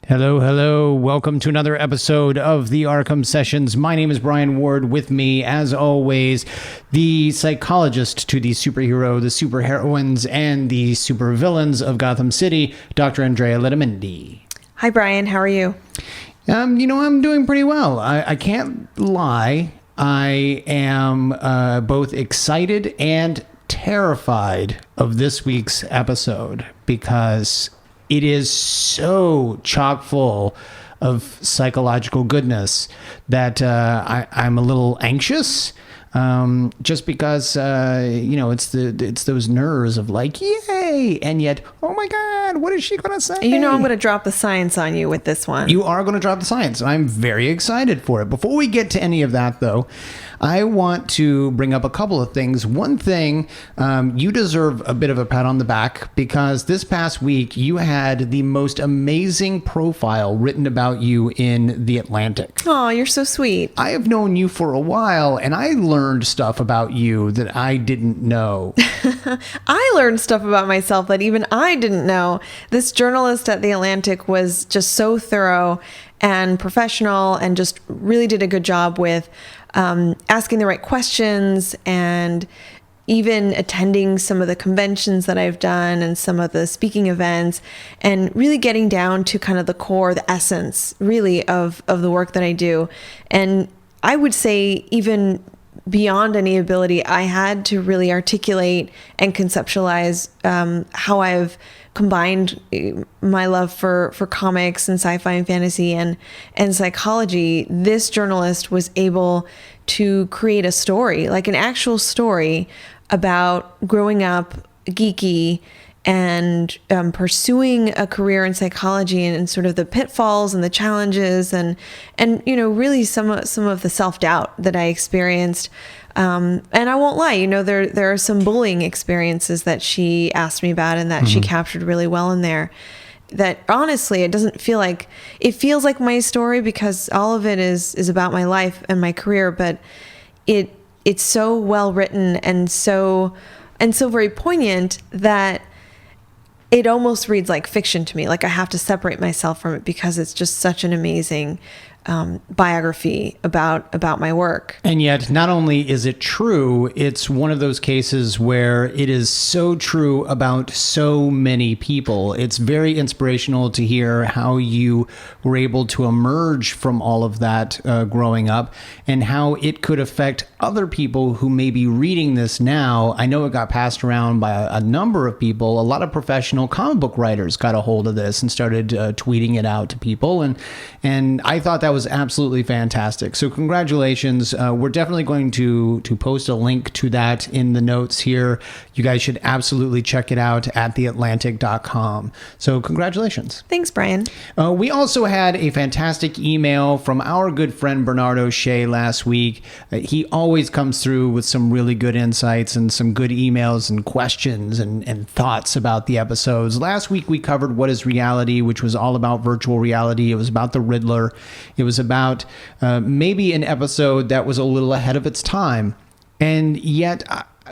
Hello, hello. Welcome to another episode of the Arkham Sessions. My name is Brian Ward. With me, as always, the psychologist to the superhero, the superheroines, and the supervillains of Gotham City, Dr. Andrea Letamendi. Hi, Brian. How are you? I'm doing pretty well. I can't lie. I am both excited and terrified of this week's episode because it is so chock full of psychological goodness that I'm a little anxious. Just because it's those nerves of like, yay, and yet, oh my God, what is she gonna say? I'm going to drop the science on you with this one. You are going to drop the science. I'm very excited for it. Before we get to any of that, though, I want to bring up a couple of things. One thing, you deserve a bit of a pat on the back because this past week you had the most amazing profile written about you in The Atlantic. Oh, you're so sweet. I have known you for a while, and I learned stuff about you that I didn't know. I learned stuff about myself that even I didn't know. This journalist at The Atlantic was just so thorough and professional and just really did a good job with asking the right questions and even attending some of the conventions that I've done and some of the speaking events and really getting down to kind of the core, the essence really of the work that I do. And I would say even beyond any ability, I had to really articulate and conceptualize how I've combined my love for comics and sci-fi and fantasy and psychology. This journalist was able to create a story, like an actual story about growing up geeky and pursuing a career in psychology and sort of the pitfalls and the challenges and really some of the self-doubt that I experienced. And I won't lie, there are some bullying experiences that she asked me about and that she captured really well in there. That honestly, it feels like my story because all of it is about my life and my career, but it's so well written and so very poignant that it almost reads like fiction to me. Like I have to separate myself from it because it's just such an amazing biography about my work. And yet, not only is it true, it's one of those cases where it is so true about so many people. It's very inspirational to hear how you were able to emerge from all of that growing up and how it could affect other people who may be reading this now. I know it got passed around by a number of people. A lot of professional comic book writers got a hold of this and started tweeting it out to people. And I thought that was absolutely fantastic. So congratulations. We're definitely going to post a link to that in the notes here. You guys should absolutely check it out at theatlantic.com. So congratulations. Thanks, Brian. We also had a fantastic email from our good friend Bernard O'Shea last week. He always comes through with some really good insights and some good emails and questions and thoughts about the episodes. Last week we covered What is Reality, which was all about virtual reality. It was about the Riddler. It was about maybe an episode that was a little ahead of its time. And yet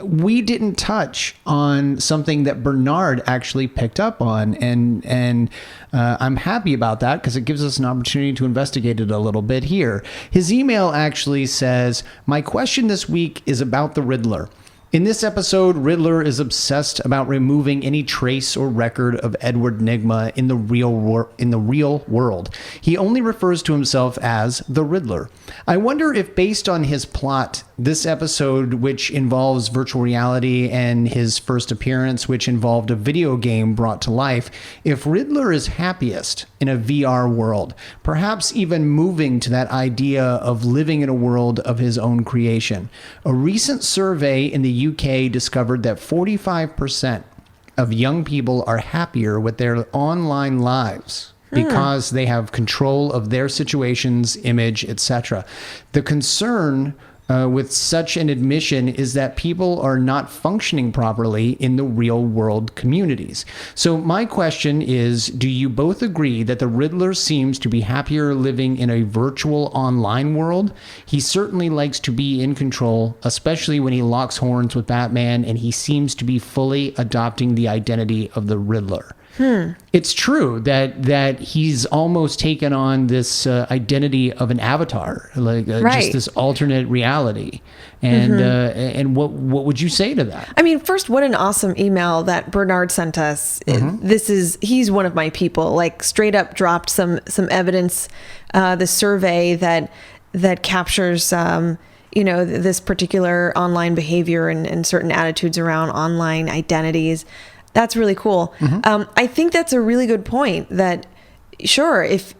we didn't touch on something that Bernard actually picked up on. And I'm happy about that because it gives us an opportunity to investigate it a little bit here. His email actually says, "My question this week is about the Riddler. In this episode, Riddler is obsessed about removing any trace or record of Edward Nygma in the real world. He only refers to himself as the Riddler. I wonder if, based on his plot, this episode, which involves virtual reality, and his first appearance, which involved a video game brought to life, if Riddler is happiest in a VR world, perhaps even moving to that idea of living in a world of his own creation. A recent survey in the UK discovered that 45% of young people are happier with their online lives because they have control of their situations, image, etc. The concern with such an admission is that people are not functioning properly in the real world communities. So my question is, do you both agree that the Riddler seems to be happier living in a virtual online world? He certainly likes to be in control, especially when he locks horns with Batman, and he seems to be fully adopting the identity of the Riddler. It's true that he's almost taken on this identity of an avatar, like just this alternate reality. And what would you say to that? I mean, first, what an awesome email that Bernard sent us. He's one of my people. Like, straight up dropped some evidence, the survey that captures this particular online behavior and certain attitudes around online identities. That's really cool. I think that's a really good point that, sure, if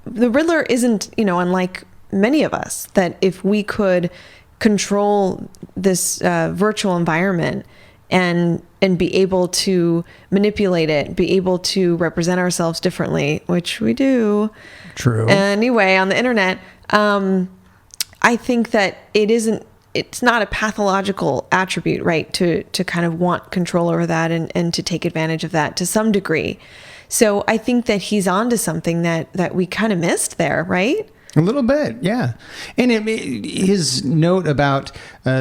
the Riddler isn't, unlike many of us, that if we could control this virtual environment and be able to manipulate it, be able to represent ourselves differently, which we do. True. Anyway, on the internet, I think that it's not a pathological attribute, right, to kind of want control over that and to take advantage of that to some degree. So I think that he's onto something that we kind of missed there, right? A little bit, yeah. And his note about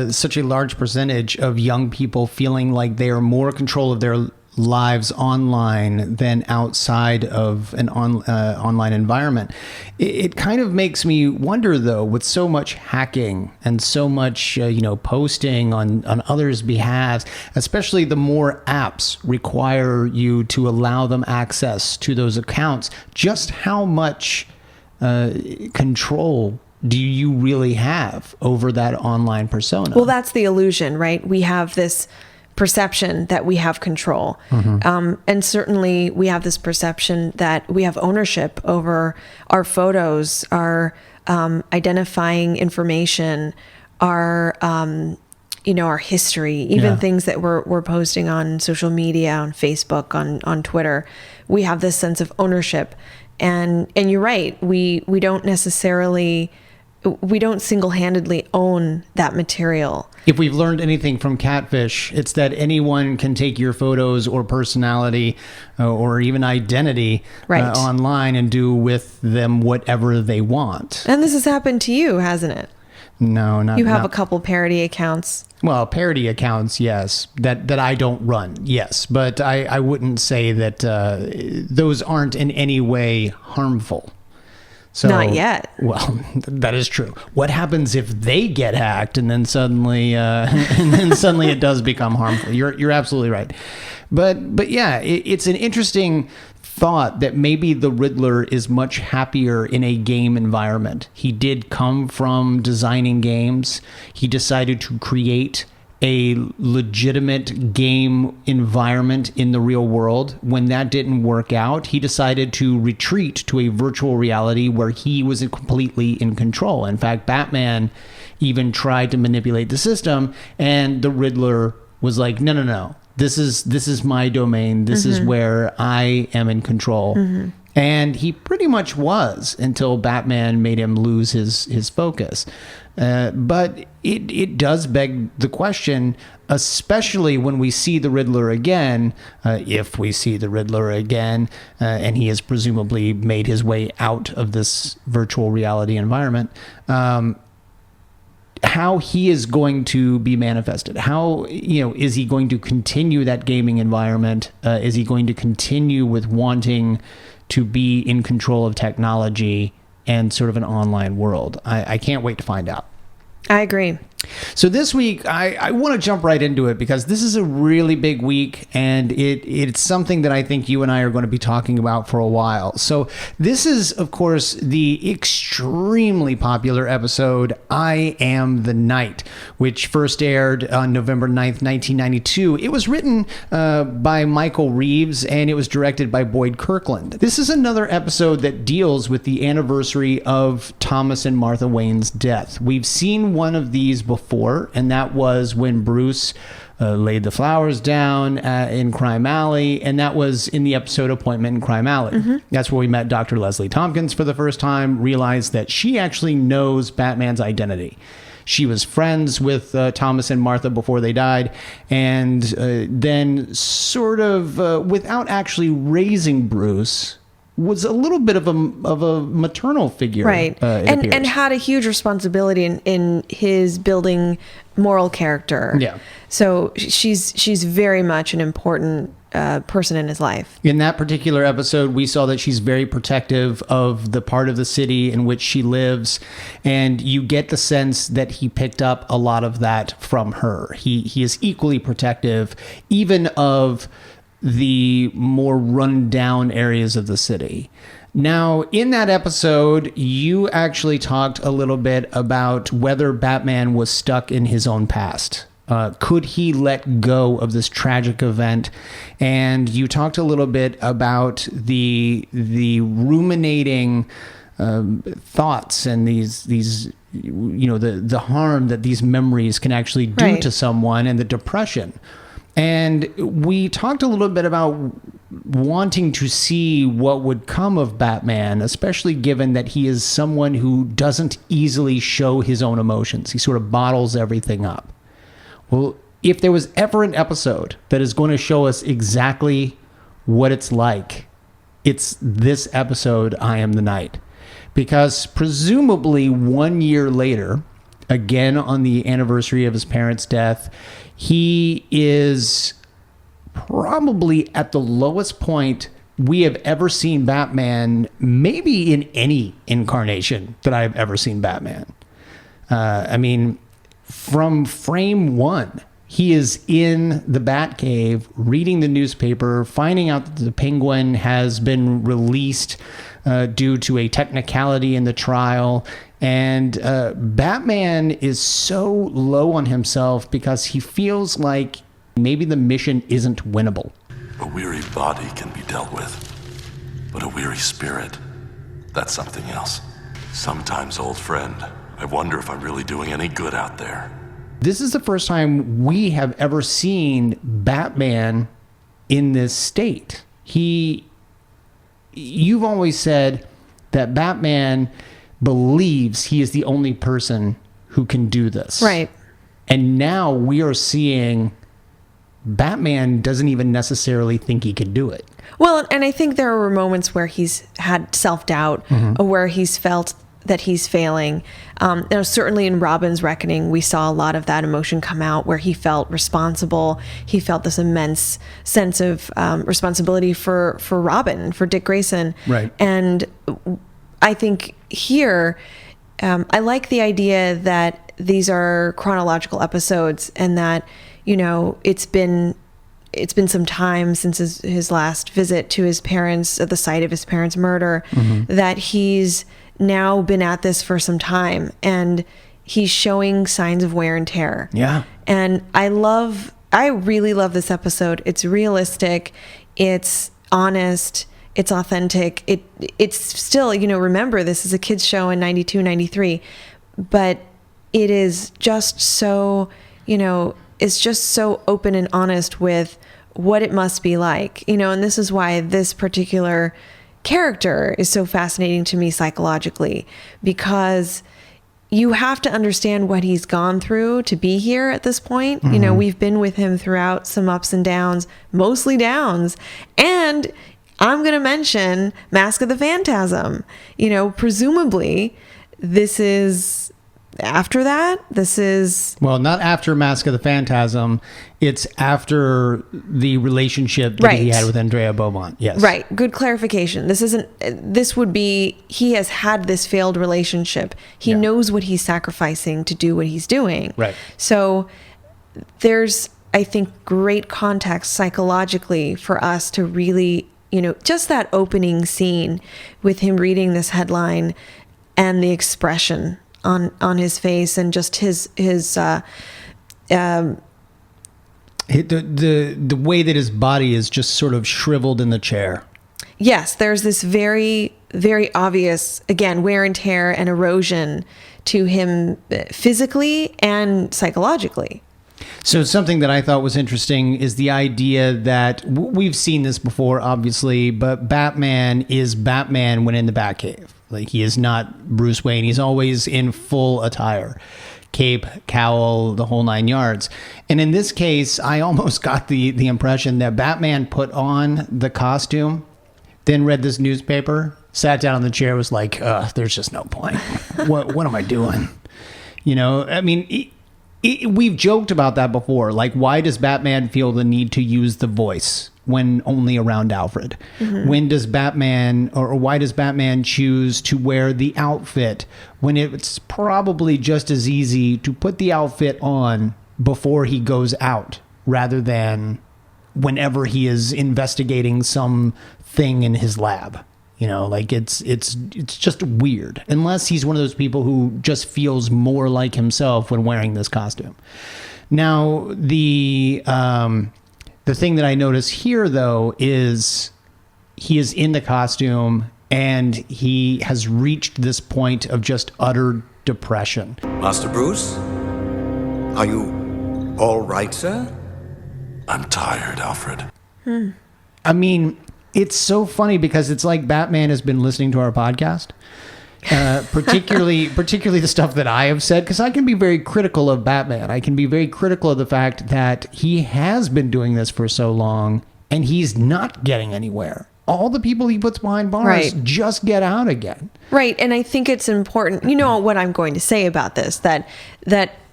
such a large percentage of young people feeling like they are more control of their lives online than outside of an online environment. It kind of makes me wonder, though, with so much hacking and so much posting on others' behalf, especially the more apps require you to allow them access to those accounts, just how much control do you really have over that online persona? Well, that's the illusion, right? We have this perception that we have control. And certainly we have this perception that we have ownership over our photos, our identifying information, our history, even things that we're posting on social media, on Facebook, on Twitter. We have this sense of ownership. And you're right. We don't single-handedly own that material. If we've learned anything from Catfish, it's that anyone can take your photos or personality or even identity online and do with them whatever they want. And this has happened to you, hasn't it? No, not. You have a couple parody accounts. Well, parody accounts, yes, that I don't run, yes. But I wouldn't say that those aren't in any way harmful. So, not yet. Well, that is true. What happens if they get hacked and then suddenly it does become harmful? You're absolutely right. But yeah, it's an interesting thought that maybe the Riddler is much happier in a game environment. He did come from designing games. He decided to create a legitimate game environment in the real world. When that didn't work out, he decided to retreat to a virtual reality where he was completely in control. In fact, Batman even tried to manipulate the system, and the Riddler was like, no. This is my domain. This is where I am in control. And he pretty much was until Batman made him lose his focus. But it does beg the question, especially when we see the Riddler again, if we see the Riddler again, and he has presumably made his way out of this virtual reality environment, how he is going to be manifested. How, is he going to continue that gaming environment? Is he going to continue with wanting to be in control of technology and sort of an online world? I can't wait to find out. I agree. So this week, I want to jump right into it because this is a really big week, and it's something that I think you and I are going to be talking about for a while. So this is, of course, the extremely popular episode, I Am the Night, which first aired on November 9th, 1992. It was written by Michael Reeves, and it was directed by Boyd Kirkland. This is another episode that deals with the anniversary of Thomas and Martha Wayne's death. We've seen one of these before, and that was when Bruce laid the flowers down in Crime Alley, and that was in the episode Appointment in Crime Alley. That's where we met Dr. Leslie Thompkins for the first time, realized that she actually knows Batman's identity. She was friends with Thomas and Martha before they died, and then sort of, without actually raising Bruce, was a little bit of a maternal figure. Right. And had a huge responsibility in his building moral character. Yeah. So she's very much an important person in his life. In that particular episode, we saw that she's very protective of the part of the city in which she lives, and you get the sense that he picked up a lot of that from her. He is equally protective, even of the more run-down areas of the city. Now, in that episode, you actually talked a little bit about whether Batman was stuck in his own past. Could he let go of this tragic event? And you talked a little bit about the ruminating thoughts and these the harm that these memories can actually do Right. to someone, and the depression. And we talked a little bit about wanting to see what would come of Batman, especially given that he is someone who doesn't easily show his own emotions. He sort of bottles everything up. Well, if there was ever an episode that is going to show us exactly what it's like, it's this episode, I Am the Night. Because presumably 1 year later, again on the anniversary of his parents' death, he is probably at the lowest point we have ever seen Batman, maybe in any incarnation that I've ever seen Batman. I mean, from frame one, he is in the Batcave reading the newspaper, finding out that the Penguin has been released due to a technicality in the trial. And Batman is so low on himself because he feels like maybe the mission isn't winnable. A weary body can be dealt with, but a weary spirit, that's something else. Sometimes, old friend, I wonder if I'm really doing any good out there. This is the first time we have ever seen Batman in this state. You've always said that Batman believes he is the only person who can do this. Right. And now we are seeing Batman doesn't even necessarily think he could do it. Well, and I think there were moments where he's had self-doubt, or where he's felt that he's failing. Certainly in Robin's Reckoning, we saw a lot of that emotion come out, where he felt responsible. He felt this immense sense of responsibility for Robin, for Dick Grayson. Right. And I think here, I like the idea that these are chronological episodes, and that, it's been some time since his last visit to his parents at the site of his parents' murder, that he's now been at this for some time, and he's showing signs of wear and tear. Yeah. And I really love this episode. It's realistic. It's honest. It's authentic. It's still, remember, this is a kid's show in 92, 93, but it is just so, it's just so open and honest with what it must be like, and this is why this particular character is so fascinating to me psychologically, because you have to understand what he's gone through to be here at this point. We've been with him throughout some ups and downs, mostly downs. And I'm going to mention Mask of the Phantasm. Presumably this is after that. This is... Well, not after Mask of the Phantasm. It's after the relationship that he had with Andrea Beaumont. Yes. Right. Good clarification. This would be, he has had this failed relationship. He knows what he's sacrificing to do what he's doing. Right. So there's, I think, great context psychologically for us to really, just that opening scene with him reading this headline and the expression on his face, and just his the way that his body is just sort of shriveled in the chair. Yes, there's this very, very obvious, again, wear and tear and erosion to him physically and psychologically. So something that I thought was interesting is the idea that we've seen this before, obviously, but Batman is Batman when in the Batcave. Like, he is not Bruce Wayne. He's always in full attire. Cape, cowl, the whole nine yards. And in this case, I almost got the impression that Batman put on the costume, then read this newspaper, sat down in the chair, was like, there's just no point. What am I doing? I mean, we've joked about that before. Like, why does Batman feel the need to use the voice when only around Alfred? When does Batman, or why does Batman choose to wear the outfit when it's probably just as easy to put the outfit on before he goes out rather than whenever he is investigating some thing in his lab? You know, like it's just weird, unless he's one of those people who just feels more like himself when wearing this costume. Now, the thing that I notice here, though, is he is in the costume and he has reached this point of just utter depression. Master Bruce, are you all right, sir? I'm tired, Alfred. I mean, it's so funny because it's like Batman has been listening to our podcast, particularly the stuff that I have said, because I can be very critical of Batman. I can be very critical of the fact that he has been doing this for so long and he's not getting anywhere. All the people he puts behind bars just get out again. Right. And I think it's important. You know what I'm going to say about this, that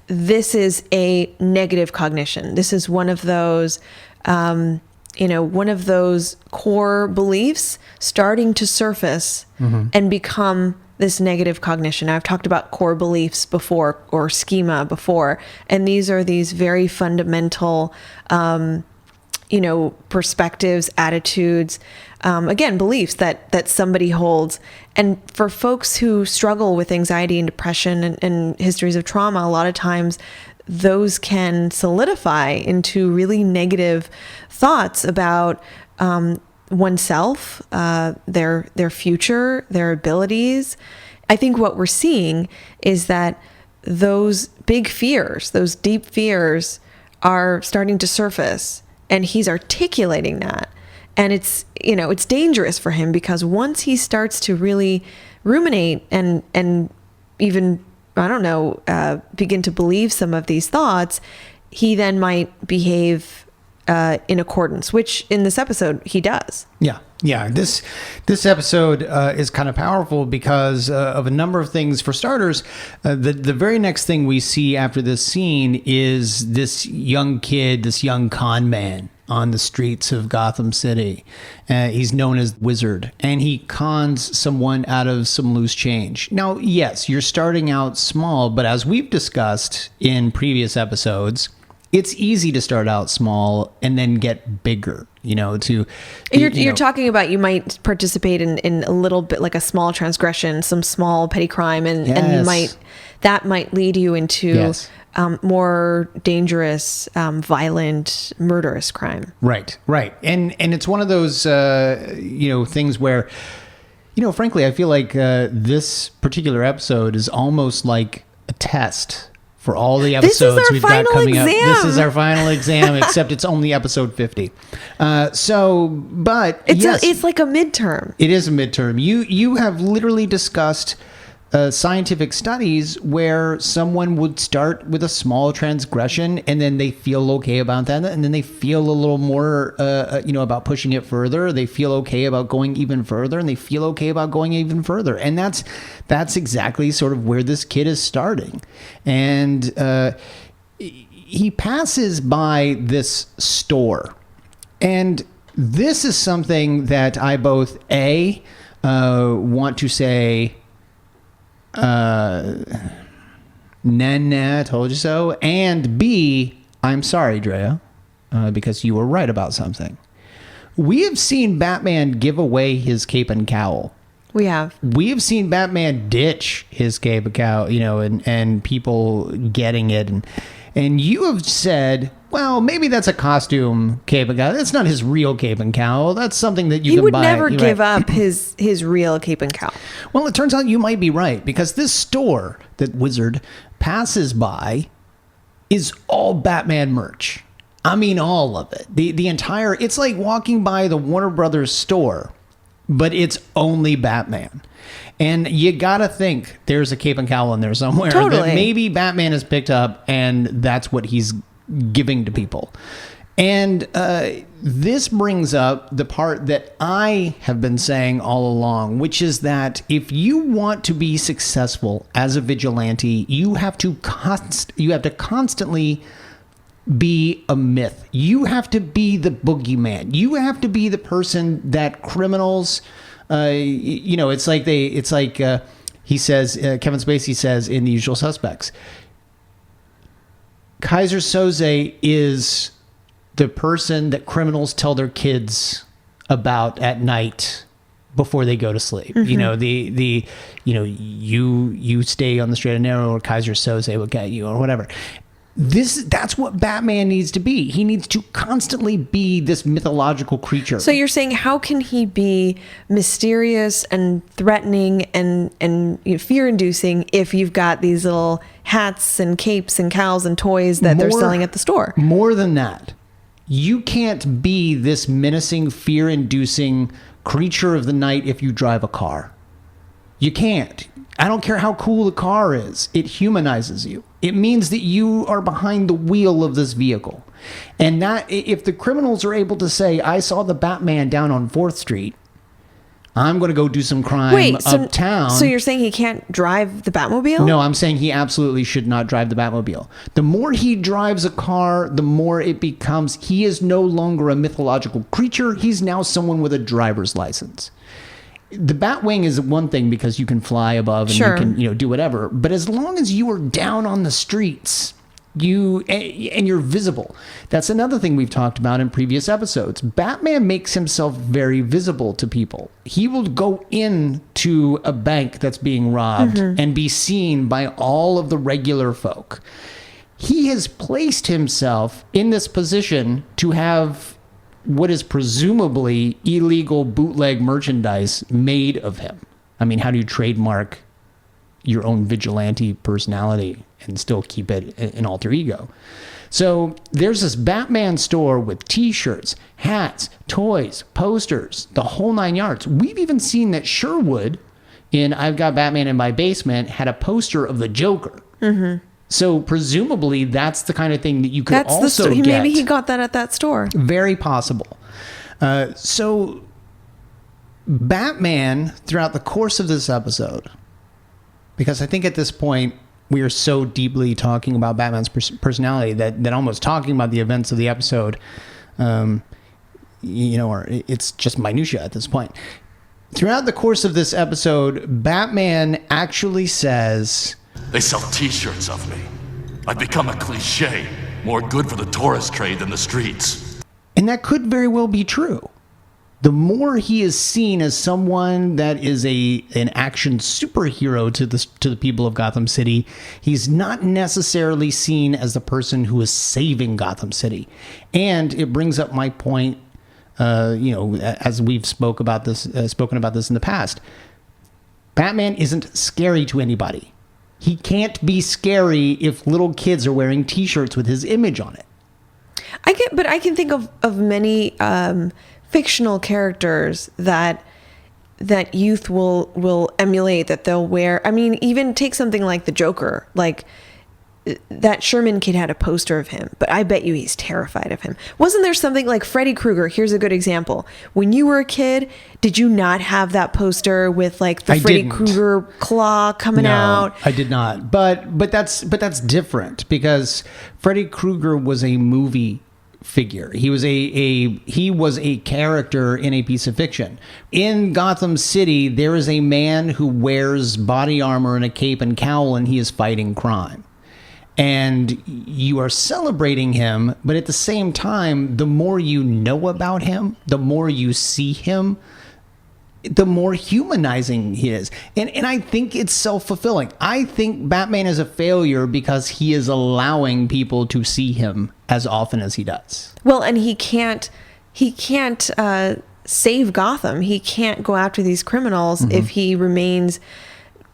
this is a negative cognition. This is one of those, one of those core beliefs starting to surface and become this negative cognition. I've talked about core beliefs before, or schema before, and these are these very fundamental, perspectives, attitudes, again, beliefs that somebody holds. And for folks who struggle with anxiety and depression and histories of trauma, a lot of times those can solidify into really negative thoughts about oneself, their future, their abilities. I think what we're seeing is that those big fears, those deep fears, are starting to surface, and he's articulating that. And it's dangerous for him, because once he starts to really ruminate and even, begin to believe some of these thoughts, he then might behave in accordance, which in this episode he does. Yeah. This episode is kind of powerful because of a number of things. For starters, the very next thing we see after this scene is this young kid, this young con man on the streets of Gotham City. He's known as Wizard, and he cons someone out of some loose change. Now, yes, you're starting out small, but as we've discussed in previous episodes, it's easy to start out small and then get bigger, You're talking about, you might participate in a little bit, like a small transgression, some small petty crime, and that might lead you into more dangerous, violent, murderous crime. Right. And it's one of those, things where, frankly, I feel like this particular episode is almost like a test for all the episodes we've got coming up. This is our final exam, except it's only episode 50. It's like a midterm. It is a midterm. You have literally discussed scientific studies where someone would start with a small transgression and then they feel okay about that, and then they feel a little more about pushing it further. They feel okay about going even further, and they feel okay about going even further. And that's exactly sort of where this kid is starting. And he passes by this store, and this is something that I both want to say, nah, told you so, and B, I'm sorry, Drea, because you were right about something. We have seen Batman give away his cape and cowl. We have. We have seen Batman ditch his cape and cowl, and people getting it, and you have said, well, maybe that's a costume cape and cowl. That's not his real cape and cowl. That's something that you can buy. He would never give up his real cape and cowl. Well, it turns out you might be right, because this store that Wizard passes by is all Batman merch. I mean, all of it. The entire, it's like walking by the Warner Brothers store, but it's only Batman. And you gotta think there's a cape and cowl in there somewhere. Totally. That maybe Batman has picked up, and that's what he's giving to people. And this brings up the part that I have been saying all along, which is that if you want to be successful as a vigilante, you have to constantly be a myth. You have to be the boogeyman. You have to be the person that criminals, it's like he says, Kevin Spacey says in The Usual Suspects, Kaiser Soze is the person that criminals tell their kids about at night before they go to sleep. You stay on the straight and narrow, or Kaiser Soze will get you, or whatever. That's what Batman needs to be. He needs to constantly be this mythological creature. So you're saying, how can he be mysterious and threatening and fear-inducing if you've got these little hats and capes and cows and toys that they're selling at the store? More than that, you can't be this menacing, fear-inducing creature of the night if you drive a car. You can't. I don't care how cool the car is. It humanizes you. It means that you are behind the wheel of this vehicle. And that if the criminals are able to say, I saw the Batman down on 4th Street, I'm going to go do some crime uptown. So you're saying he can't drive the Batmobile? No, I'm saying he absolutely should not drive the Batmobile. The more he drives a car, the more it becomes, he is no longer a mythological creature. He's now someone with a driver's license. The Batwing is one thing because you can fly above and you can, do whatever. But as long as you are down on the streets, and you're visible. That's another thing we've talked about in previous episodes. Batman makes himself very visible to people. He will go into a bank that's being robbed and be seen by all of the regular folk. He has placed himself in this position to have what is presumably illegal bootleg merchandise made of him. I mean, how do you trademark your own vigilante personality and still keep it an alter ego? So there's this Batman store with t-shirts, hats, toys, posters, the whole 9 yards. We've even seen that Sherwood in I've Got Batman in My Basement had a poster of the Joker. So presumably that's the kind of thing that you could also get. Maybe he got that at that store. Very possible. So Batman, throughout the course of this episode, because I think at this point we are so deeply talking about Batman's personality that almost talking about the events of the episode, or it's just minutia at this point. Throughout the course of this episode, Batman actually says, they sell t-shirts of me. I've become a cliche, more good for the tourist trade than the streets. And that could very well be true. The more he is seen as someone that is an action superhero to the people of Gotham City, he's not necessarily seen as the person who is saving Gotham City. And it brings up my point, as we've spoken about this in the past. Batman isn't scary to anybody. He can't be scary if little kids are wearing t-shirts with his image on it. I can think of many fictional characters that youth will emulate, that they'll wear. I mean, even take something like the Joker. Like, that Sherman kid had a poster of him, but I bet you he's terrified of him. Wasn't there something like Freddy Krueger? Here's a good example. When you were a kid, did you not have that poster with like the Freddy Krueger claw coming out? I did not. But that's different because Freddy Krueger was a movie figure. He was a character in a piece of fiction. In Gotham City, there is a man who wears body armor and a cape and cowl, and he is fighting crime. And you are celebrating him, but at the same time, the more you know about him, the more you see him, the more humanizing he is. And I think it's self-fulfilling. I think Batman is a failure because he is allowing people to see him as often as he does. Well, and he can't save Gotham. He can't go after these criminals if he remains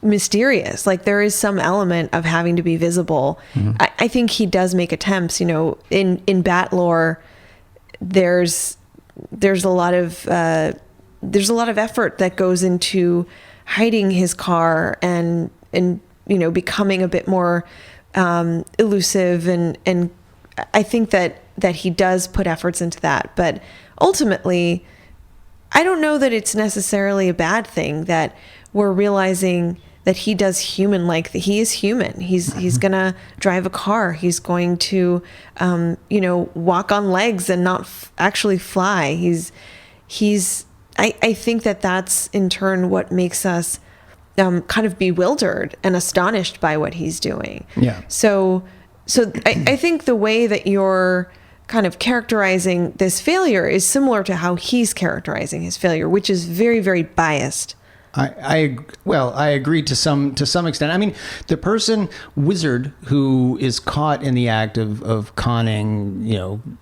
mysterious. Like, there is some element of having to be visible. I think he does make attempts, in Bat lore. There's a lot of effort that goes into hiding his car and becoming a bit more elusive, and I think that that he does put efforts into that. But ultimately, I don't know that it's necessarily a bad thing that we're realizing that he does he is human. He's gonna drive a car. He's going to, walk on legs and not actually fly. I think that's in turn what makes us kind of bewildered and astonished by what he's doing. Yeah. So I think the way that you're kind of characterizing this failure is similar to how he's characterizing his failure, which is very, very biased. I agree to some extent. I mean, the wizard who is caught in the act of conning,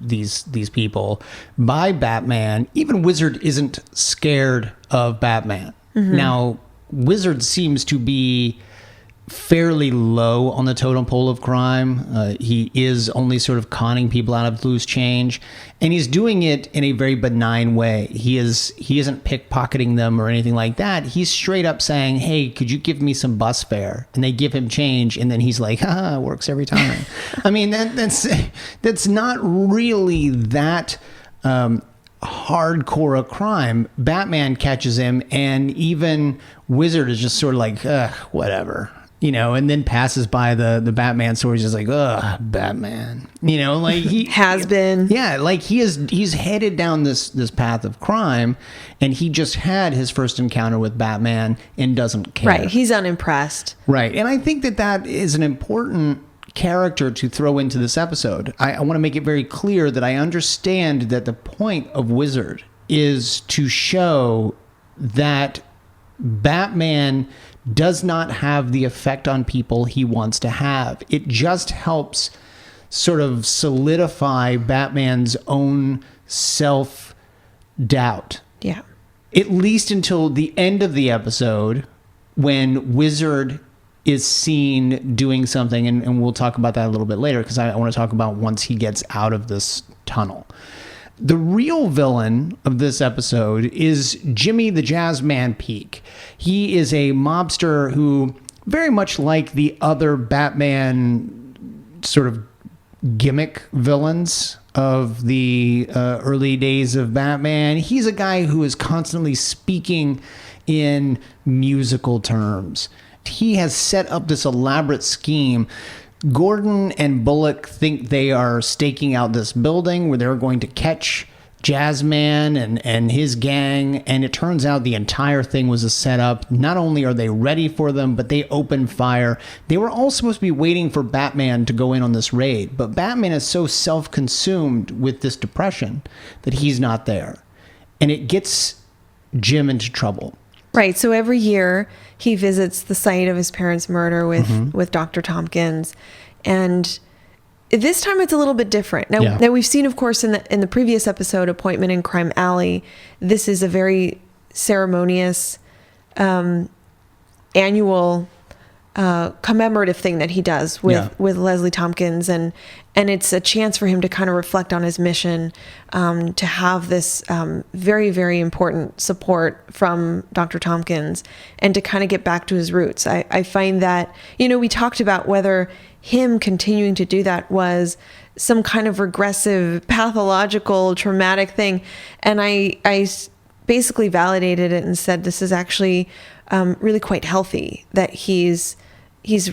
these people by Batman, even Wizard isn't scared of Batman. Mm-hmm. Now, Wizard seems to be fairly low on the totem pole of crime. He is only sort of conning people out of loose change, and he's doing it in a very benign way. He isn't pickpocketing them or anything like that. He's straight up saying, "Hey, could you give me some bus fare?" And they give him change, and then he's like, "Ha, works every time." I mean, that's not really that hardcore a crime. Batman catches him, and even Wizard is just sort of like, whatever. And then passes by the Batman store. He's just like, ugh, Batman. Like he has been. Yeah, like he's headed down this path of crime, and he just had his first encounter with Batman and doesn't care. Right, he's unimpressed. Right, and I think that is an important character to throw into this episode. I want to make it very clear that I understand that the point of Wizard is to show that Batman does not have the effect on people he wants to have. It just helps sort of solidify Batman's own self-doubt. Yeah. At least until the end of the episode, when Wizard is seen doing something, and we'll talk about that a little bit later, because I want to talk about once he gets out of this tunnel. The real villain of this episode is Jimmy the Jazzman Peak. He is a mobster who, very much like the other Batman sort of gimmick villains of the early days of Batman, he's a guy who is constantly speaking in musical terms. He has set up this elaborate scheme. Gordon and Bullock think they are staking out this building where they're going to catch Jazzman and his gang, and it turns out the entire thing was a setup. Not only are they ready for them, but they open fire. They were all supposed to be waiting for Batman to go in on this raid, but Batman is so self-consumed with this depression that he's not there, and it gets Jim into trouble. Right. So every year he visits the site of his parents' murder with Dr. Thompkins. And this time it's a little bit different. Now we've seen, of course, in the previous episode, Appointment in Crime Alley, this is a very ceremonious annual commemorative thing that he does with Leslie Thompkins, and it's a chance for him to kind of reflect on his mission, to have this very, very important support from Dr. Thompkins, and to kind of get back to his roots. I find that, we talked about whether him continuing to do that was some kind of regressive, pathological, traumatic thing, and I basically validated it and said this is actually really quite healthy, that he's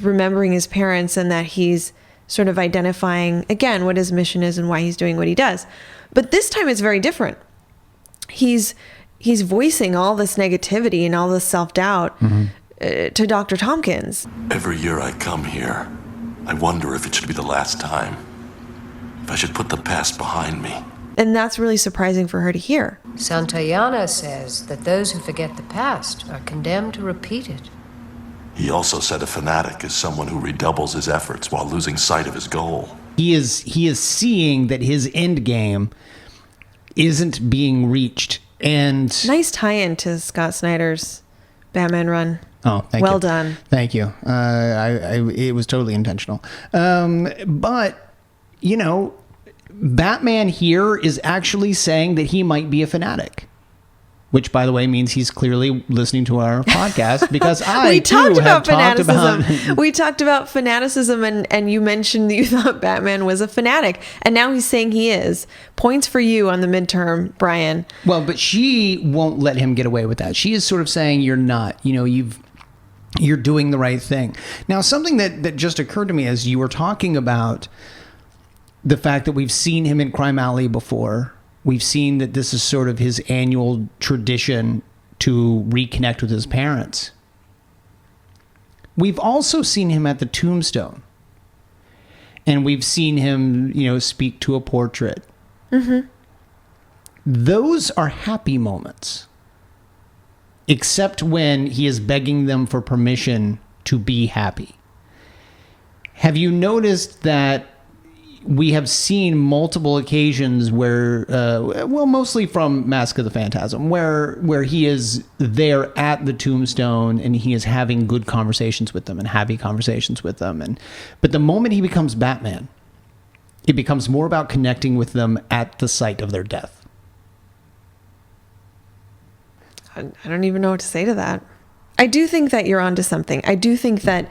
remembering his parents, and that he's sort of identifying, again, what his mission is and why he's doing what he does. But this time it's very different. He's voicing all this negativity and all this self-doubt to Dr. Thompkins. Every year I come here, I wonder if it should be the last time. If I should put the past behind me. And that's really surprising for her to hear. Santayana says that those who forget the past are condemned to repeat it. He also said a fanatic is someone who redoubles his efforts while losing sight of his goal. He is seeing that his end game isn't being reached. And nice tie-in to Scott Snyder's Batman run. Oh, thank you. Well done. Thank you. It was totally intentional. But, Batman here is actually saying that he might be a fanatic. which, by the way, means he's clearly listening to our podcast because we talked about fanaticism. We talked about fanaticism, and you mentioned that you thought Batman was a fanatic, and now he's saying he is. Points for you on the midterm, Brian. Well, but she won't let him get away with that. She is sort of saying you're not. You're doing the right thing. Now, something that just occurred to me as you were talking about the fact that we've seen him in Crime Alley before. We've seen that this is sort of his annual tradition to reconnect with his parents. We've also seen him at the Tombstone. And we've seen him, speak to a portrait. Mm-hmm. Those are happy moments. Except when he is begging them for permission to be happy. Have you noticed that we have seen multiple occasions where, mostly from Mask of the Phantasm, where he is there at the Tombstone and he is having good conversations with them and happy conversations with them. But the moment he becomes Batman, it becomes more about connecting with them at the site of their death. I don't even know what to say to that. I do think that you're onto something. I do think that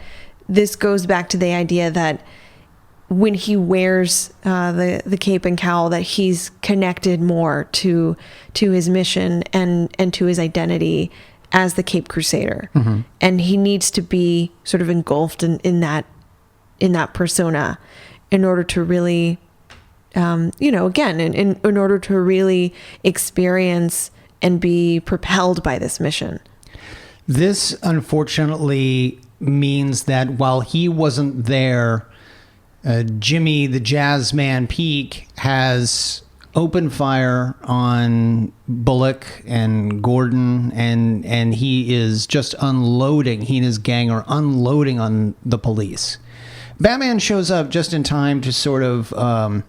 this goes back to the idea that when he wears the cape and cowl, that he's connected more to his mission and to his identity as the Cape Crusader. Mm-hmm. And he needs to be sort of engulfed in that persona in order to really, again, in order to really experience and be propelled by this mission. This, unfortunately, means that while he wasn't there, Jimmy, the Jazz Man Peak, has opened fire on Bullock and Gordon, and he is just unloading. He and his gang are unloading on the police. Batman shows up just in time to sort of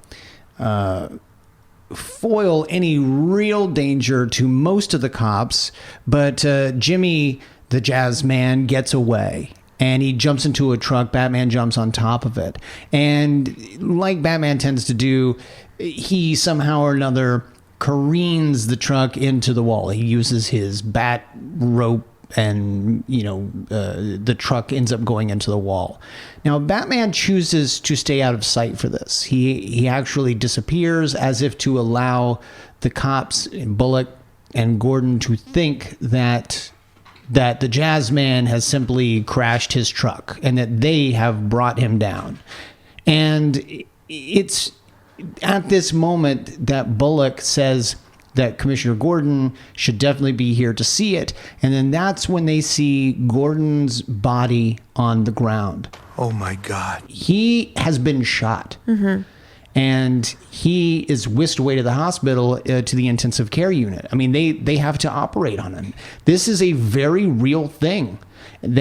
foil any real danger to most of the cops, but Jimmy, the Jazz Man, gets away. And he jumps into a truck. Batman jumps on top of it. And like Batman tends to do, he somehow or another careens the truck into the wall. He uses his bat rope and, the truck ends up going into the wall. Now, Batman chooses to stay out of sight for this. He actually disappears as if to allow the cops, Bullock and Gordon, to think that the Jazz Man has simply crashed his truck and that they have brought him down. And it's at this moment that Bullock says that Commissioner Gordon should definitely be here to see it. And then that's when they see Gordon's body on the ground. Oh, my God. He has been shot. Mm-hmm. And he is whisked away to the hospital, to the intensive care unit. I mean, they have to operate on him. This is a very real thing. The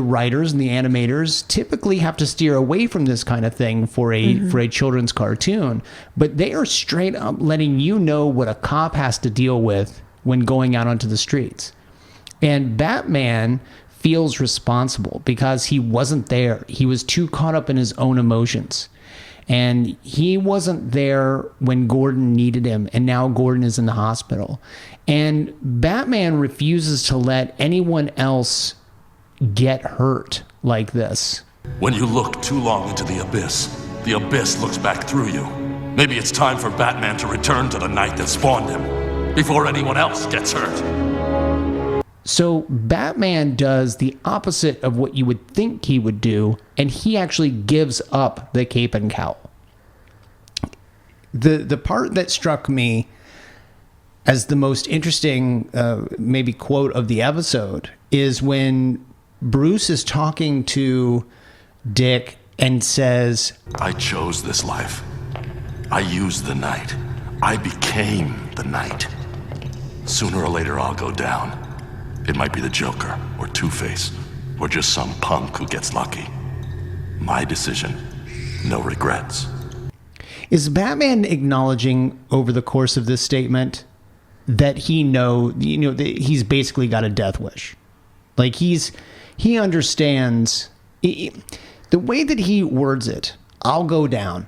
writers and the animators typically have to steer away from this kind of thing for a children's cartoon. But they are straight up letting you know what a cop has to deal with when going out onto the streets. And Batman feels responsible because he wasn't there. He was too caught up in his own emotions. And he wasn't there when Gordon needed him, and now Gordon is in the hospital. And Batman refuses to let anyone else get hurt like this. When you look too long into the abyss looks back through you. Maybe it's time for Batman to return to the night that spawned him, before anyone else gets hurt. So Batman does the opposite of what you would think he would do, and he actually gives up the cape and cowl. The part that struck me as the most interesting maybe quote of the episode is when Bruce is talking to Dick and says, I chose this life. I used the night. I became the night. Sooner or later I'll go down. It might be the Joker, or Two-Face, or just some punk who gets lucky. My decision. No regrets. Is Batman acknowledging over the course of this statement that that he's basically got a death wish? Like he understands the way that he words it, I'll go down,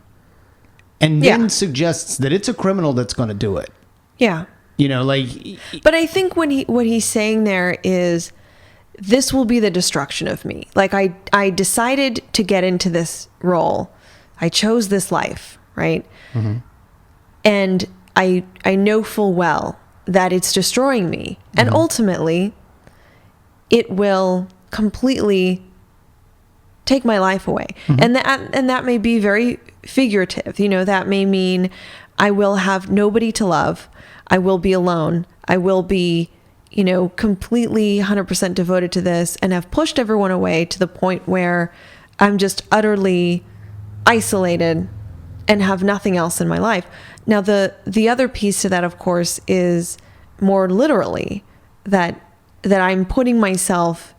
and then suggests that it's a criminal that's going to do it. Yeah. You know, like. But I think what he's saying there is, this will be the destruction of me. Like I decided to get into this role. I chose this life, right? Mm-hmm. And I know full well that it's destroying me. And ultimately, it will completely take my life away. And that may be very figurative. You know, that may mean I will have nobody to love. I will be alone. I will be, you know, completely 100% devoted to this and have pushed everyone away to the point where I'm just utterly isolated and have nothing else in my life. Now, the other piece to that, of course, is more literally that I'm putting myself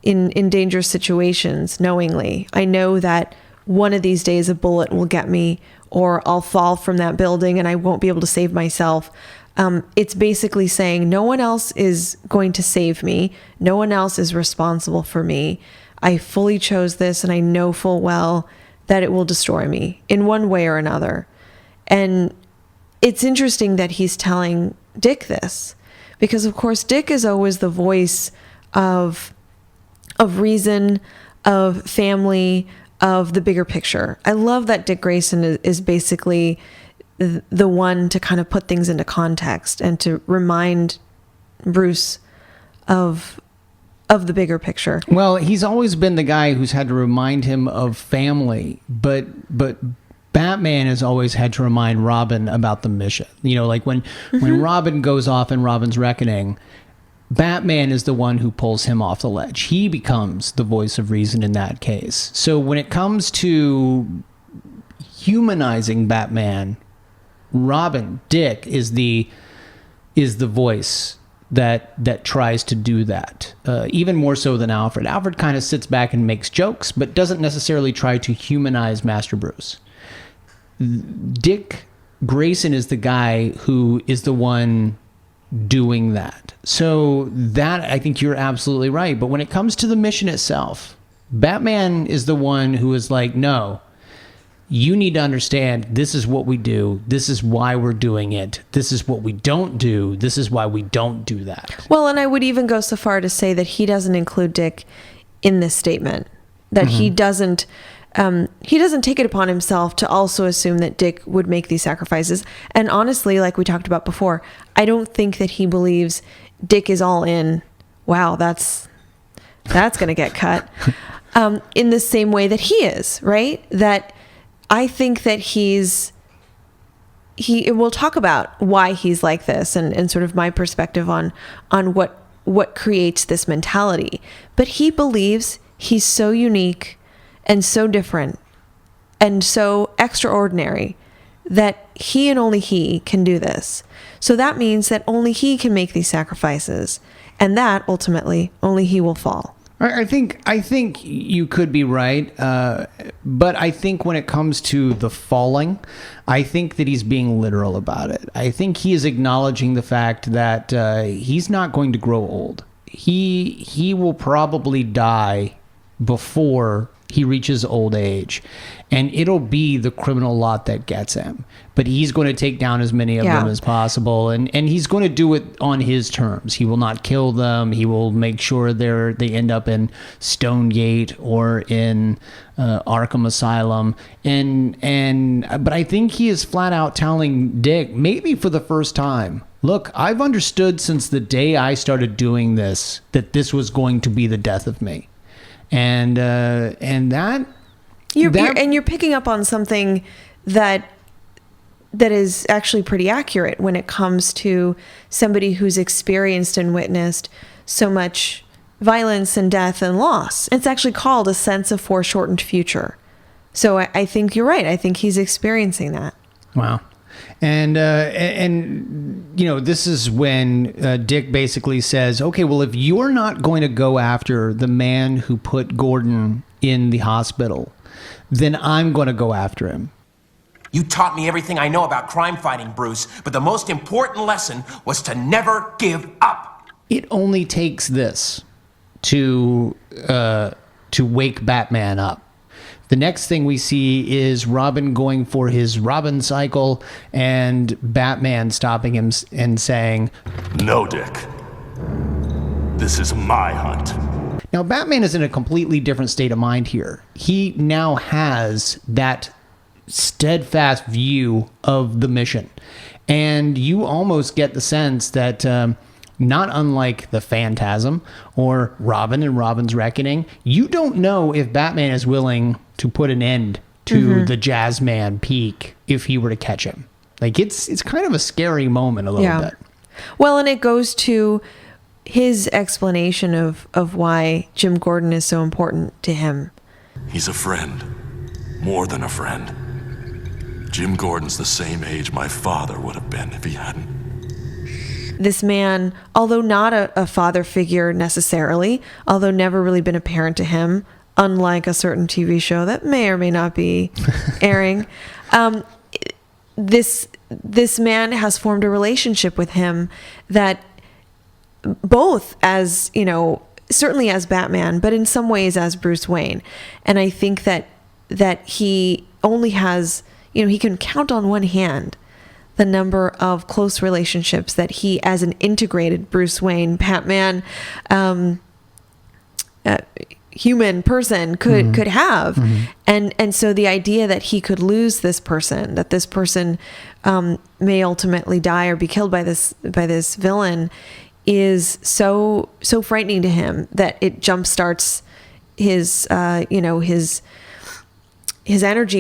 in dangerous situations knowingly. I know that one of these days a bullet will get me, or I'll fall from that building and I won't be able to save myself. It's basically saying no one else is going to save me. No one else is responsible for me. I fully chose this, and I know full well that it will destroy me in one way or another. And it's interesting that he's telling Dick this, because of course Dick is always the voice of reason, of family, of the bigger picture. I love that Dick Grayson is basically the one to kind of put things into context and to remind Bruce of the bigger picture. Well, he's always been the guy who's had to remind him of family, but Batman has always had to remind Robin about the mission. You know, like when Robin goes off in Robin's Reckoning, Batman is the one who pulls him off the ledge. He becomes the voice of reason in that case. So when it comes to humanizing Batman, Dick is the voice that tries to do that, even more so than Alfred. Alfred kind of sits back and makes jokes, but doesn't necessarily try to humanize Master Bruce. Dick Grayson is the guy who is the one doing that. So that, I think you're absolutely right. But when it comes to the mission itself, Batman is the one who is like, no, you need to understand, this is what we do. This is why we're doing it. This is what we don't do. This is why we don't do that. Well, and I would even go so far to say that he doesn't include Dick in this statement, that he doesn't take it upon himself to also assume that Dick would make these sacrifices. And honestly, like we talked about before, I don't think that he believes Dick is all in. Wow, that's going to get cut. In the same way that he is, right? That I think that we'll talk about why he's like this and sort of my perspective on what creates this mentality. But he believes he's so unique and so different and so extraordinary that he and only he can do this. So that means that only he can make these sacrifices, and that ultimately only he will fall. I think you could be right, but I think when it comes to the falling, I think that he's being literal about it. I think he is acknowledging the fact that he's not going to grow old. He will probably die before he reaches old age, and it'll be the criminal lot that gets him. But he's going to take down as many of them as possible, and he's going to do it on his terms. He will not kill them. He will make sure they end up in Stonegate or in Arkham Asylum. But I think he is flat out telling Dick, maybe for the first time, look, I've understood since the day I started doing this that this was going to be the death of me. And you're picking up on something that is actually pretty accurate when it comes to somebody who's experienced and witnessed so much violence and death and loss. It's actually called a sense of foreshortened future. So I think you're right. I think he's experiencing that. Wow. And you know, this is when Dick basically says, okay, well, if you're not going to go after the man who put Gordon in the hospital, then I'm going to go after him. You taught me everything I know about crime fighting, Bruce, but the most important lesson was to never give up. It only takes this to wake Batman up. The next thing we see is Robin going for his Robin cycle and Batman stopping him and saying, No, Dick. This is my hunt. Now, Batman is in a completely different state of mind here. He now has that steadfast view of the mission. And you almost get the sense that, not unlike the Phantasm or Robin and Robin's Reckoning, you don't know if Batman is willing to put an end to the Jazzman peak if he were to catch him. Like, it's kind of a scary moment a little bit. Well, and it goes to his explanation of why Jim Gordon is so important to him. He's a friend. More than a friend. Jim Gordon's the same age my father would have been if he hadn't. This man, although not a father figure necessarily, although never really been a parent to him, unlike a certain TV show that may or may not be airing, this man has formed a relationship with him that both as, certainly as Batman, but in some ways as Bruce Wayne. And I think that he only has, he can count on one hand the number of close relationships that he, as an integrated Bruce Wayne, Batman, human person could have. And so the idea that he could lose this person, that this person may ultimately die or be killed by this villain, is so frightening to him that it jumpstarts his energy,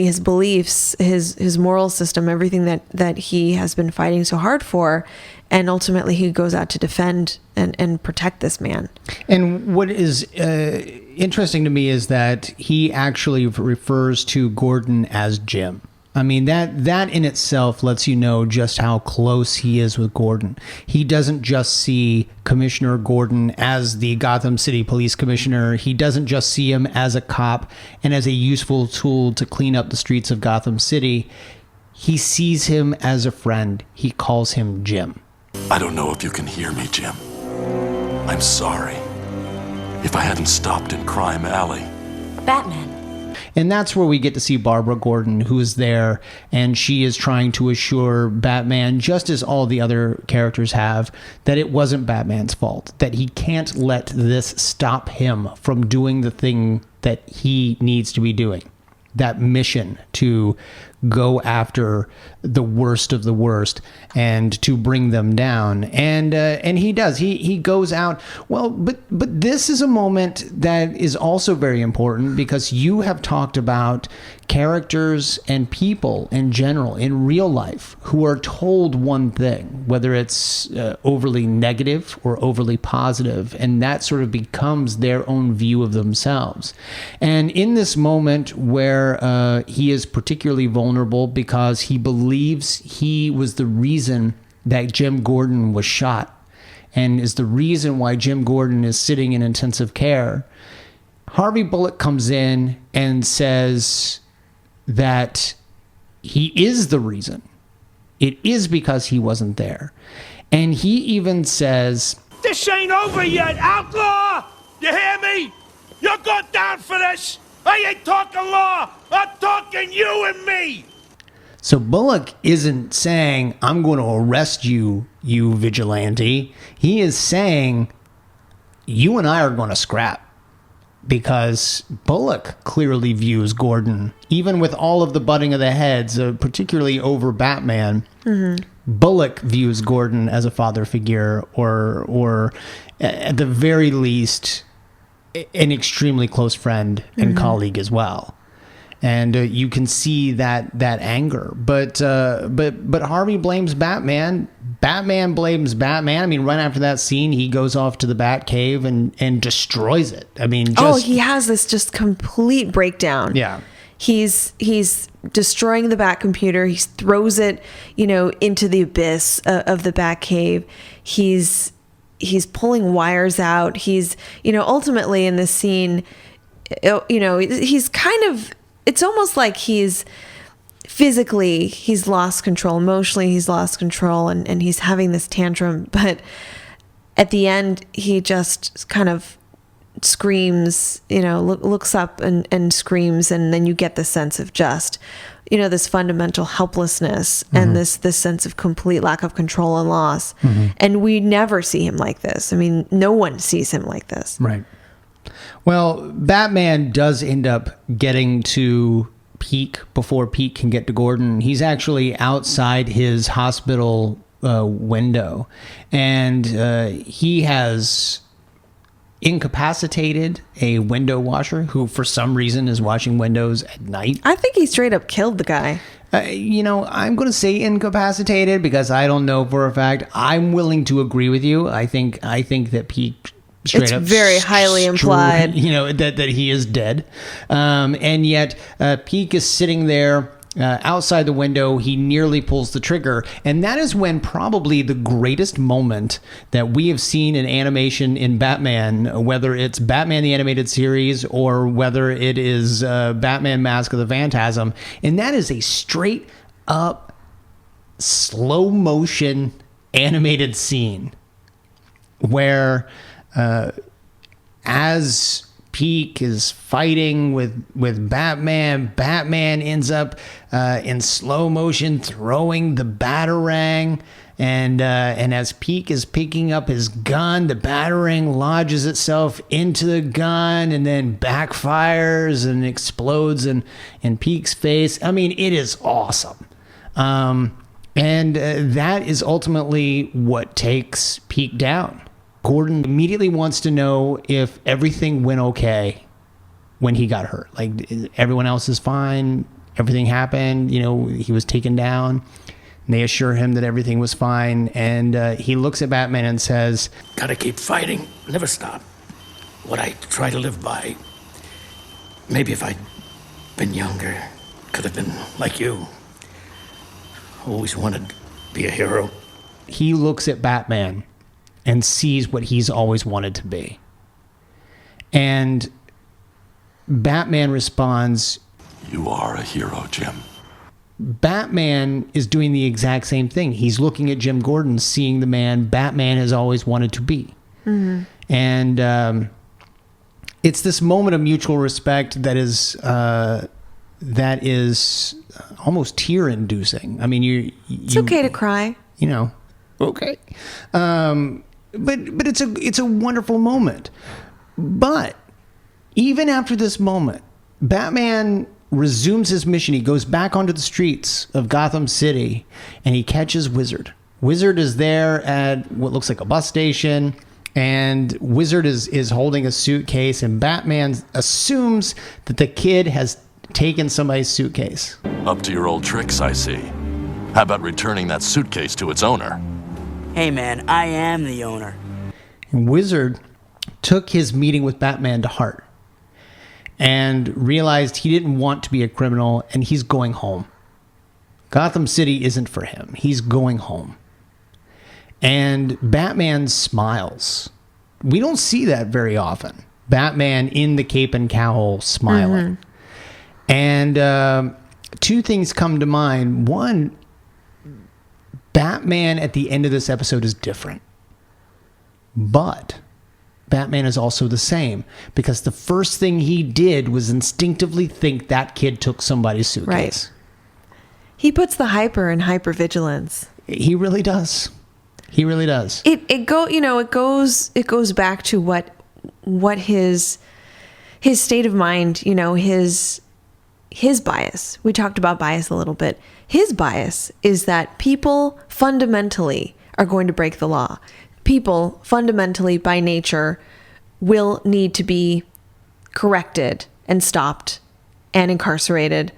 his beliefs, his moral system, everything that he has been fighting so hard for. And ultimately he goes out to defend and protect this man. And what is interesting to me is that he actually refers to Gordon as Jim. I mean, that in itself lets you know just how close he is with Gordon. He doesn't just see Commissioner Gordon as the Gotham City Police Commissioner. He doesn't just see him as a cop and as a useful tool to clean up the streets of Gotham City. He sees him as a friend. He calls him Jim. I don't know if you can hear me, Jim. I'm sorry. If I hadn't stopped in Crime Alley. Batman. And that's where we get to see Barbara Gordon, who is there, and she is trying to assure Batman, just as all the other characters have, that it wasn't Batman's fault, that he can't let this stop him from doing the thing that he needs to be doing, that mission to go after the worst of the worst and to bring them down. And he does. He goes out. Well, but this is a moment that is also very important because you have talked about characters and people in general in real life who are told one thing, whether it's overly negative or overly positive, and that sort of becomes their own view of themselves. And in this moment where he is particularly vulnerable because he believes he was the reason that Jim Gordon was shot and is the reason why Jim Gordon is sitting in intensive care, Harvey Bullock comes in and says that he is the reason. It is because he wasn't there. And he even says, "This ain't over yet, outlaw! You hear me? You're going down for this! I ain't talking law! I'm talking you and me!" So Bullock isn't saying, "I'm going to arrest you, you vigilante." He is saying, you and I are going to scrap. Because Bullock clearly views Gordon, even with all of the butting of the heads, particularly over Batman, Bullock views Gordon as a father figure or at the very least, an extremely close friend and colleague as well. And you can see that anger. But Harvey blames Batman. Batman blames Batman. I mean, right after that scene, he goes off to the Batcave and destroys it. I mean, he has this just complete breakdown. Yeah. He's destroying the Bat computer. He throws it, into the abyss of the Batcave. He's pulling wires out. He's, ultimately in this scene, he's kind of, it's almost like he's lost control. Emotionally, he's lost control and he's having this tantrum. But at the end, he just kind of screams, looks up and screams, and then you get the sense of just, this fundamental helplessness and this sense of complete lack of control and loss. And we never see him like this. I mean, no one sees him like this. Right. Well, Batman does end up getting to Peak before Peak can get to Gordon. He's actually outside his hospital window, and he has incapacitated a window washer who for some reason is washing windows at night. I think he straight up killed the guy. I'm going to say incapacitated because I don't know for a fact. I'm willing to agree with you. I think that Peak straight up very highly implied, that he is dead. And yet Peak is sitting there outside the window. He nearly pulls the trigger. And that is when probably the greatest moment that we have seen in animation in Batman, whether it's Batman the Animated Series or whether it is Batman Mask of the Phantasm. And that is a straight up slow motion animated scene where as Peak is fighting with Batman ends up in slow motion throwing the Batarang, and as Peak is picking up his gun, the Batarang lodges itself into the gun and then backfires and explodes in Peak's face. I mean, it is awesome. And that is ultimately what takes Peak down. Gordon immediately wants to know if everything went okay when he got hurt. Like, everyone else is fine. Everything happened. He was taken down. And they assure him that everything was fine. And he looks at Batman and says, "Gotta keep fighting. Never stop. What I try to live by. Maybe if I'd been younger, could have been like you. Always wanted to be a hero." He looks at Batman and sees what he's always wanted to be. And Batman responds, "You are a hero, Jim." Batman is doing the exact same thing. He's looking at Jim Gordon, seeing the man Batman has always wanted to be. And it's this moment of mutual respect that is almost tear-inducing. I mean, it's okay to cry. Okay. But it's a wonderful moment. But even after this moment, Batman resumes his mission. He goes back onto the streets of Gotham City and he catches Wizard. Wizard is there at what looks like a bus station, and Wizard is holding a suitcase, and Batman assumes that the kid has taken somebody's suitcase. Up to your old tricks, I see. How about returning that suitcase to its owner? Hey man, I am the owner. And Wizard took his meeting with Batman to heart and realized he didn't want to be a criminal, and he's going home. Gotham City isn't for him. He's going home. And Batman smiles. We don't see that very often. Batman in the cape and cowl smiling. And two things come to mind. One, Batman at the end of this episode is different. But Batman is also the same, because the first thing he did was instinctively think that kid took somebody's suitcase. Right. He puts the hyper in hypervigilance. He really does. He really does. It goes back to what his state of mind, his bias. We talked about bias a little bit. His bias is that people fundamentally are going to break the law. People fundamentally by nature will need to be corrected and stopped and incarcerated.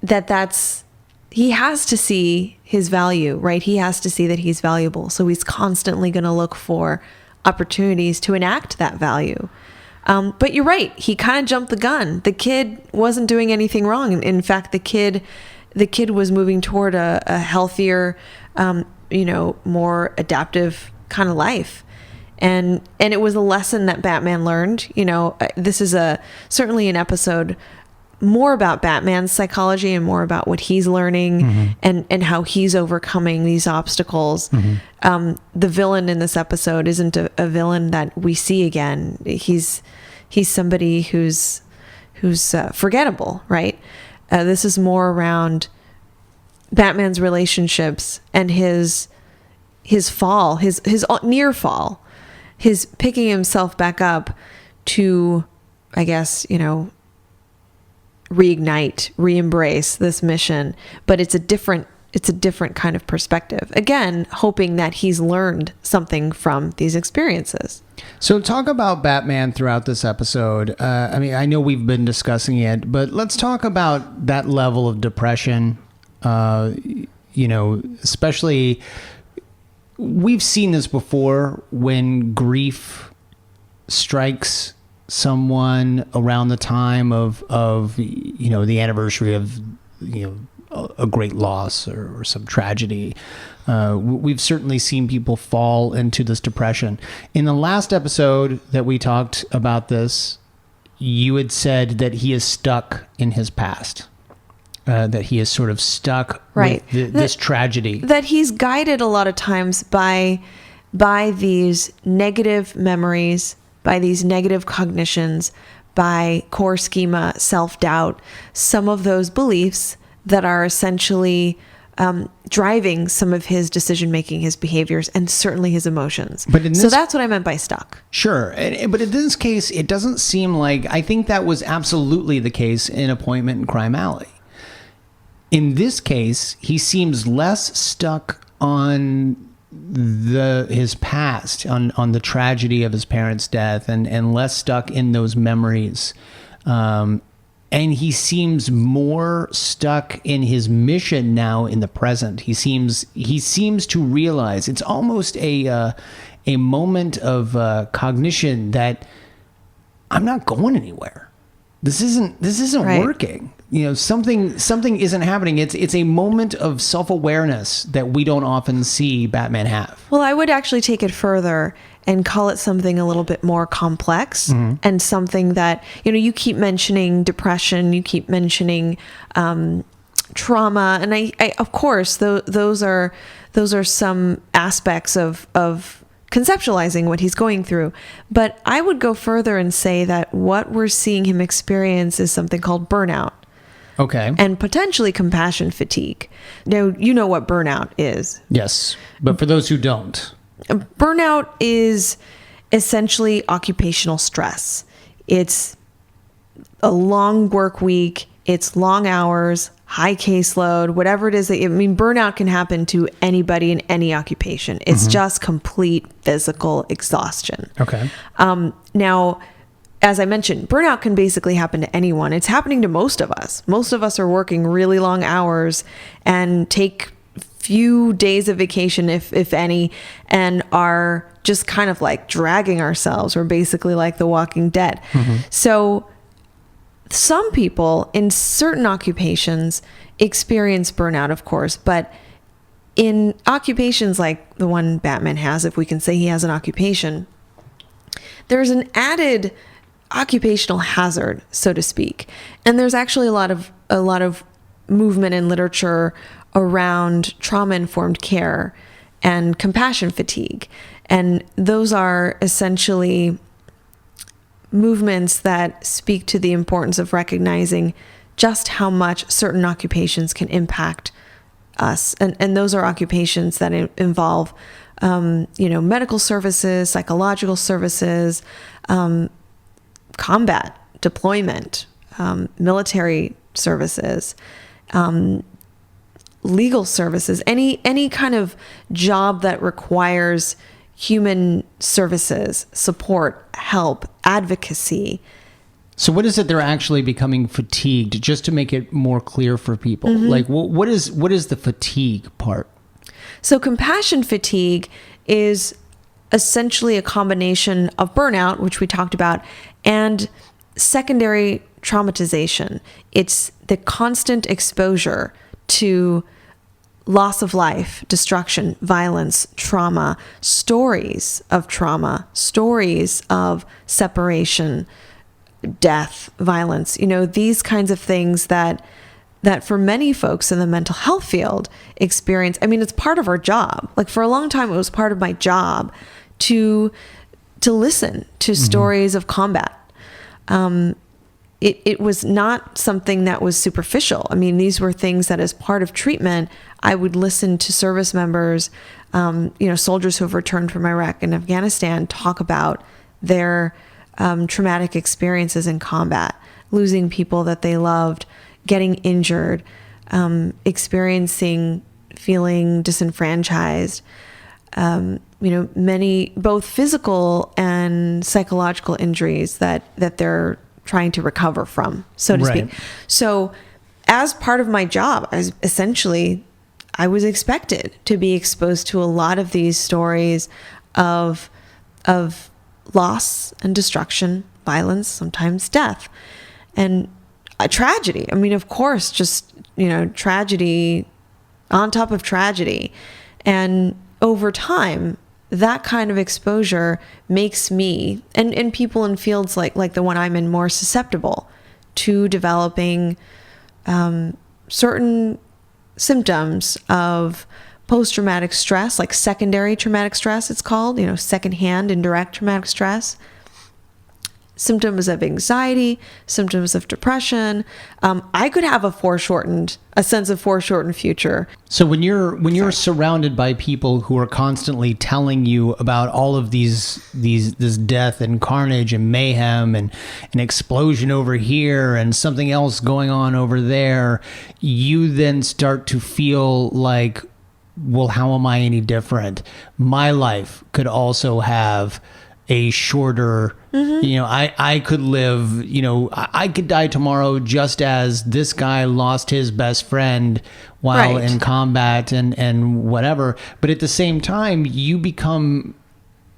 That's he has to see his value, right? He has to see that he's valuable. So he's constantly going to look for opportunities to enact that value. But you're right. He kind of jumped the gun. The kid wasn't doing anything wrong. In fact, the kid was moving toward a healthier, more adaptive kind of life. And it was a lesson that Batman learned. This is certainly an episode more about Batman's psychology and more about what he's learning and how he's overcoming these obstacles. The villain in this episode isn't a villain that we see again. He's somebody who's forgettable, right? This is more around Batman's relationships and his fall, his near fall, his picking himself back up to, I guess, reignite, re-embrace this mission. But it's a different kind of perspective. Again, hoping that he's learned something from these experiences. So talk about Batman throughout this episode. I know we've been discussing it, but let's talk about that level of depression. Especially, we've seen this before when grief strikes someone around the time of the anniversary of a great loss or some tragedy. We've certainly seen people fall into this depression. In the last episode that we talked about this, you had said that he is stuck in his past, that he is sort of stuck with this tragedy. That he's guided a lot of times by these negative memories, by these negative cognitions, by core schema, self-doubt, some of those beliefs that are essentially driving some of his decision-making, his behaviors, and certainly his emotions. So that's what I meant by stuck. Sure. But in this case, it doesn't seem like... I think that was absolutely the case in Appointment in Crime Alley. In this case, he seems less stuck on his past, on the tragedy of his parents' death, and less stuck in those memories. And he seems more stuck in his mission now in the present. He seems to realize it's almost a moment of cognition that I'm not going anywhere. This isn't working. Something isn't happening. It's a moment of self-awareness that we don't often see Batman have. Well, I would actually take it further and call it something a little bit more complex, and something that, you keep mentioning depression, you keep mentioning trauma, and I of course those are some aspects of conceptualizing what he's going through. But I would go further and say that what we're seeing him experience is something called burnout. Okay. And potentially compassion fatigue. Now, you know what burnout is. Yes. But for those who don't. Burnout is essentially occupational stress. It's a long work week. It's long hours, high caseload, whatever it is. Burnout can happen to anybody in any occupation. It's just complete physical exhaustion. Okay. Now, as I mentioned, burnout can basically happen to anyone. It's happening to most of us. Most of us are working really long hours and take few days of vacation, if any, and are just kind of like dragging ourselves. We're basically like the Walking Dead. So some people in certain occupations experience burnout, of course, but in occupations like the one Batman has, if we can say he has an occupation, there's an added occupational hazard, so to speak. And there's actually a lot of movement in literature around trauma-informed care and compassion fatigue. And those are essentially movements that speak to the importance of recognizing just how much certain occupations can impact us. And those are occupations that involve, medical services, psychological services, combat, deployment, military services, legal services, any kind of job that requires human services, support, help, advocacy. So what is it they're actually becoming fatigued? Just to make it more clear for people, like what is the fatigue part? So compassion fatigue is essentially a combination of burnout, which we talked about, and secondary traumatization. It's the constant exposure to loss of life, destruction, violence, trauma, stories of separation, death, violence, these kinds of things that for many folks in the mental health field experience. I mean, it's part of our job. Like for a long time, it was part of my job to listen to stories of combat. It was not something that was superficial. I mean, these were things that as part of treatment, I would listen to service members, soldiers who have returned from Iraq and Afghanistan talk about their traumatic experiences in combat, losing people that they loved, getting injured, experiencing feeling disenfranchised, many both physical and psychological injuries that they're trying to recover from, so to speak. So as part of my job, I was expected to be exposed to a lot of these stories of loss and destruction, violence, sometimes death, and a tragedy. I mean, of course, just, tragedy on top of tragedy. And over time, that kind of exposure makes me and people in fields like the one I'm in more susceptible to developing certain symptoms of post-traumatic stress, like secondary traumatic stress, it's called, secondhand indirect traumatic stress, symptoms of anxiety, symptoms of depression. I could have a sense of foreshortened future. So when you're surrounded by people who are constantly telling you about all of this death and carnage and mayhem and an explosion over here and something else going on over there, you then start to feel like, well, how am I any different? My life could also have a shorter, I could live, I could die tomorrow just as this guy lost his best friend while in combat and whatever. But at the same time, you become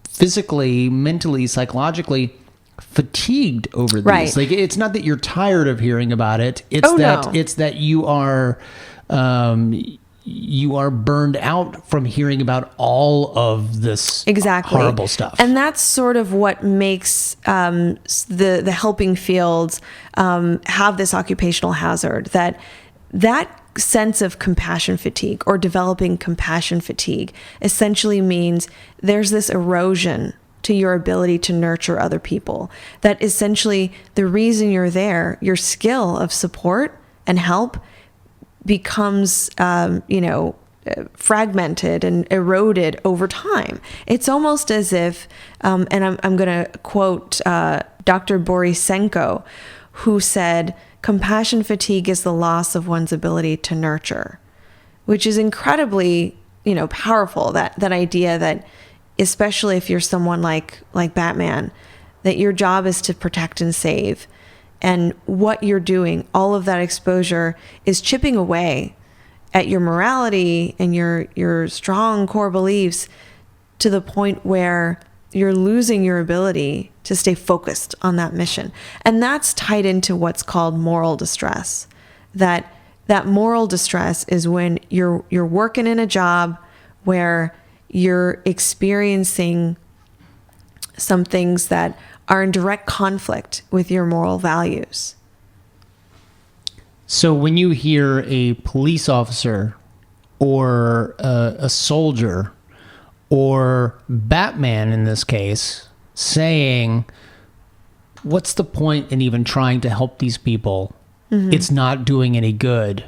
physically, mentally, psychologically fatigued over these. Right. Like, it's not that you're tired of hearing about it. It's it's that you are burned out from hearing about all of this horrible stuff. And that's sort of what makes the helping fields have this occupational hazard, that sense of compassion fatigue or developing compassion fatigue essentially means there's this erosion to your ability to nurture other people. That essentially the reason you're there, your skill of support and help becomes, fragmented and eroded over time. It's almost as if, and I'm going to quote Dr. Borisenko, who said, compassion fatigue is the loss of one's ability to nurture, which is incredibly, powerful. That idea that, especially if you're someone like Batman, that your job is to protect and save. And what you're doing, all of that exposure is chipping away at your morality and your strong core beliefs to the point where you're losing your ability to stay focused on that mission. And that's tied into what's called moral distress. That moral distress is when you're working in a job where you're experiencing some things that are in direct conflict with your moral values. So when you hear a police officer or a soldier or Batman in this case saying, what's the point in even trying to help these people? Mm-hmm. It's not doing any good.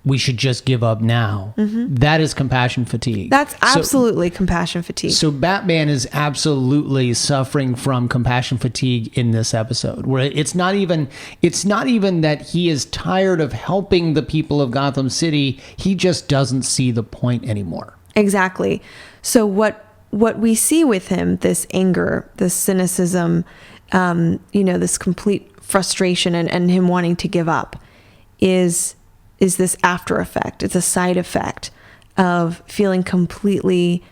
We should just give up now. Mm-hmm. That is compassion fatigue. That's absolutely compassion fatigue. So Batman is absolutely suffering from compassion fatigue in this episode, where it's not even that he is tired of helping the people of Gotham City. He just doesn't see the point anymore. Exactly. So what we see with him, this anger, this cynicism, this complete frustration and him wanting to give up is this after effect. It's a side effect of feeling completely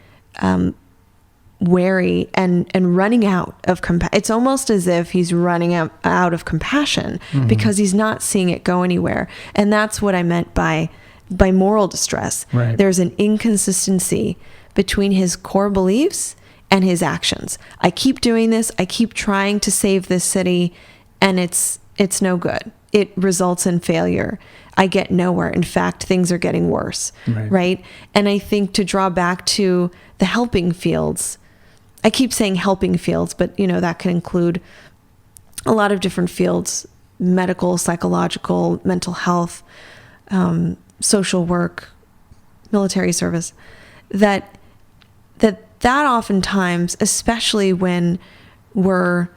wary and running out of compassion. It's almost as if he's running out of compassion because he's not seeing it go anywhere. And that's what I meant by moral distress. Right. There's an inconsistency between his core beliefs and his actions. I keep doing this. I keep trying to save this city. and it's no good. It results in failure. I get nowhere. In fact, things are getting worse, right? And I think to draw back to the helping fields, I keep saying helping fields, but that can include a lot of different fields: medical, psychological, mental health, social work, military service. That oftentimes, especially when we're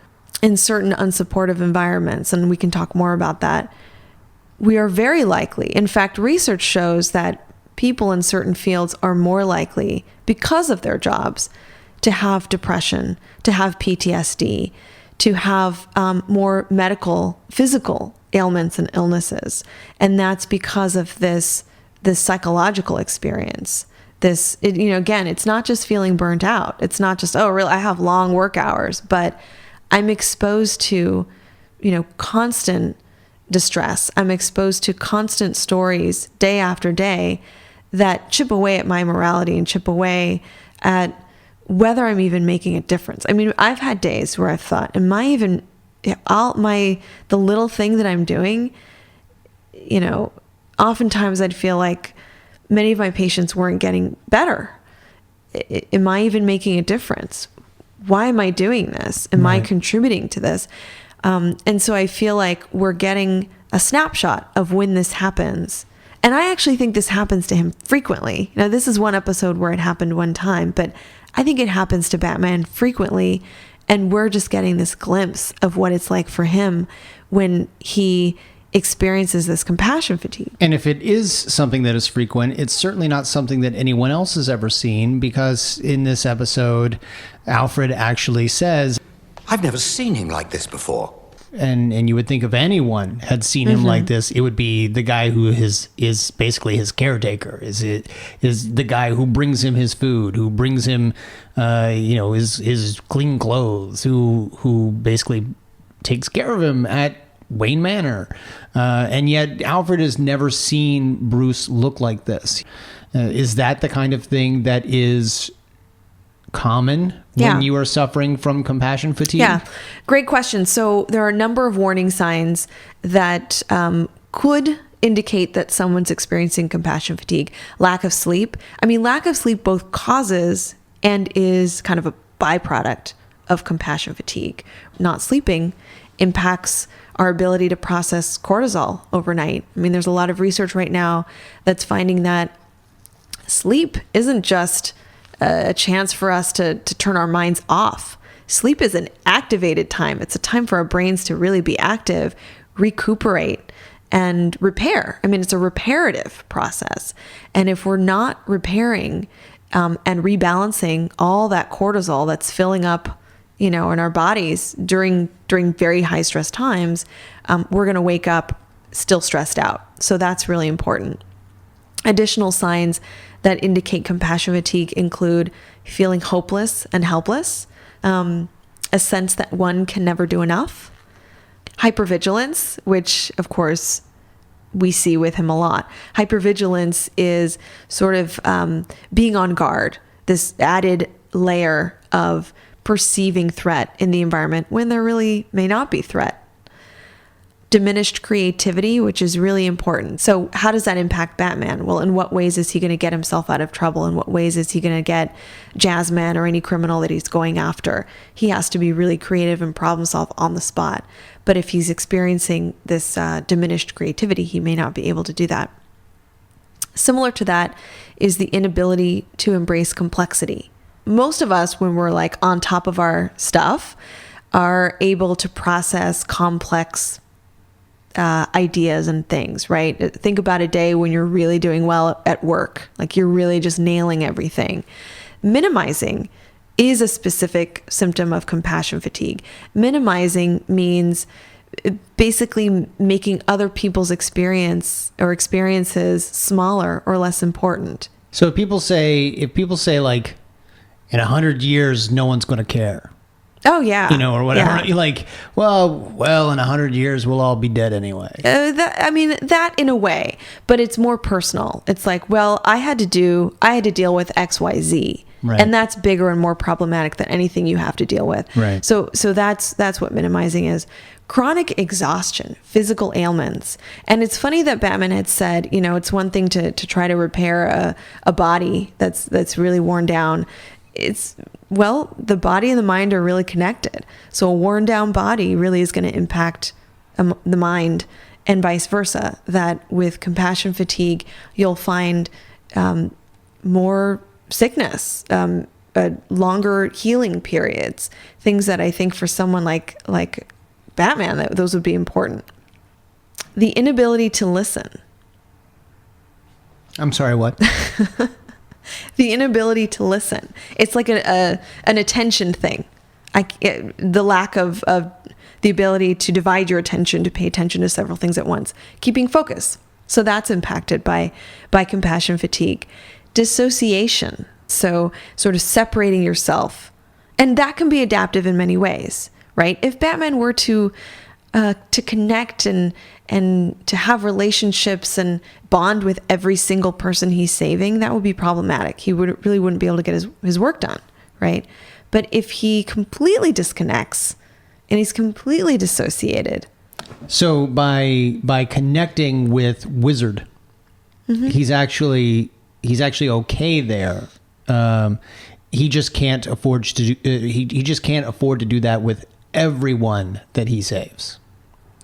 in certain unsupportive environments, and we can talk more about that, we are very likely, in fact, research shows that people in certain fields are more likely, because of their jobs, to have depression, to have PTSD, to have more medical, physical ailments and illnesses. And that's because of this psychological experience. Again, it's not just feeling burnt out. It's not just, oh, really, I have long work hours, but I'm exposed to, constant distress. I'm exposed to constant stories day after day that chip away at my morality and chip away at whether I'm even making a difference. I mean, I've had days where I've thought, the little thing that I'm doing, oftentimes I'd feel like many of my patients weren't getting better. Am I even making a difference? Why am I doing this? Am I contributing to this? And so I feel like we're getting a snapshot of when this happens. And I actually think this happens to him frequently. Now, this is one episode where it happened one time, but I think it happens to Batman frequently. And we're just getting this glimpse of what it's like for him when he experiences this compassion fatigue. And if it is something that is frequent, it's certainly not something that anyone else has ever seen, because in this episode, Alfred actually says, I've never seen him like this before. And you would think if anyone had seen him like this, it would be the guy who is basically his caretaker, is the guy who brings him his food, who brings him his clean clothes, who basically takes care of him at Wayne Manor. And yet Alfred has never seen Bruce look like this. Is that the kind of thing that is common when you are suffering from compassion fatigue? Yeah, great question. So there are a number of warning signs that could indicate that someone's experiencing compassion fatigue. Lack of sleep. I mean, lack of sleep both causes and is kind of a byproduct of compassion fatigue. Not sleeping impacts our ability to process cortisol overnight. I mean, there's a lot of research right now that's finding that sleep isn't just a chance for us to turn our minds off. Sleep is an activated time. It's a time for our brains to really be active, recuperate, and repair. I mean, it's a reparative process. And if we're not repairing and rebalancing all that cortisol that's filling up, in our bodies during very high stress times, we're going to wake up still stressed out. So that's really important. Additional signs that indicate compassion fatigue include feeling hopeless and helpless, a sense that one can never do enough, hypervigilance, which of course we see with him a lot. Hypervigilance is sort of being on guard, this added layer of perceiving threat in the environment when there really may not be threat. Diminished creativity, which is really important. So how does that impact Batman? Well, in what ways is he going to get himself out of trouble? In what ways is he going to get Jazzman or any criminal that he's going after? He has to be really creative and problem solve on the spot. But if he's experiencing this diminished creativity, he may not be able to do that. Similar to that is the inability to embrace complexity. Most of us, when we're like on top of our stuff, are able to process complex ideas and things, right? Think about a day when you're really doing well at work, like you're really just nailing everything. Minimizing is a specific symptom of compassion fatigue. Minimizing means basically making other people's experiences smaller or less important. So if people say like, in 100 years, no one's going to care. Oh, yeah. Or whatever. Yeah. You're like, well, in 100 years, we'll all be dead anyway. That in a way, but it's more personal. It's like, well, I had to deal with X, Y, Z, Right. And that's bigger and more problematic than anything you have to deal with. Right. So that's what minimizing is. Chronic exhaustion, physical ailments. And it's funny that Batman had said, it's one thing to try to repair a body that's really worn down. The body and the mind are really connected. So a worn down body really is going to impact the mind, and vice versa. That with compassion fatigue, you'll find more sickness, longer healing periods, things that I think for someone like Batman, those would be important. The inability to listen. I'm sorry, what? The inability to listen. It's like an attention thing. The lack of the ability to divide your attention, to pay attention to several things at once. Keeping focus. So that's impacted by compassion fatigue. Dissociation. So sort of separating yourself. And that can be adaptive in many ways, right? If Batman were to connect and to have relationships and bond with every single person he's saving, that would be problematic. He really wouldn't be able to get his work done, right? But if he completely disconnects and he's completely dissociated. So by connecting with Wizard, he's actually okay there. He just can't afford to do, he just can't afford to do that with everyone that he saves,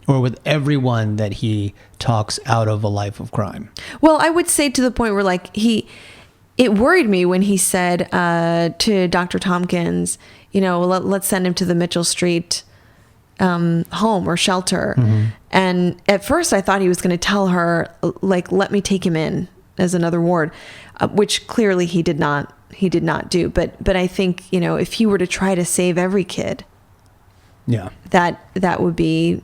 or with everyone that he talks out of a life of crime. Well, I would say to the point where it worried me when he said to Dr. Thompkins, let's send him to the Mitchell Street home or shelter. And at first I thought he was going to tell her, let me take him in as another ward, which clearly he did not do. But I think, if he were to try to save every kid, that would be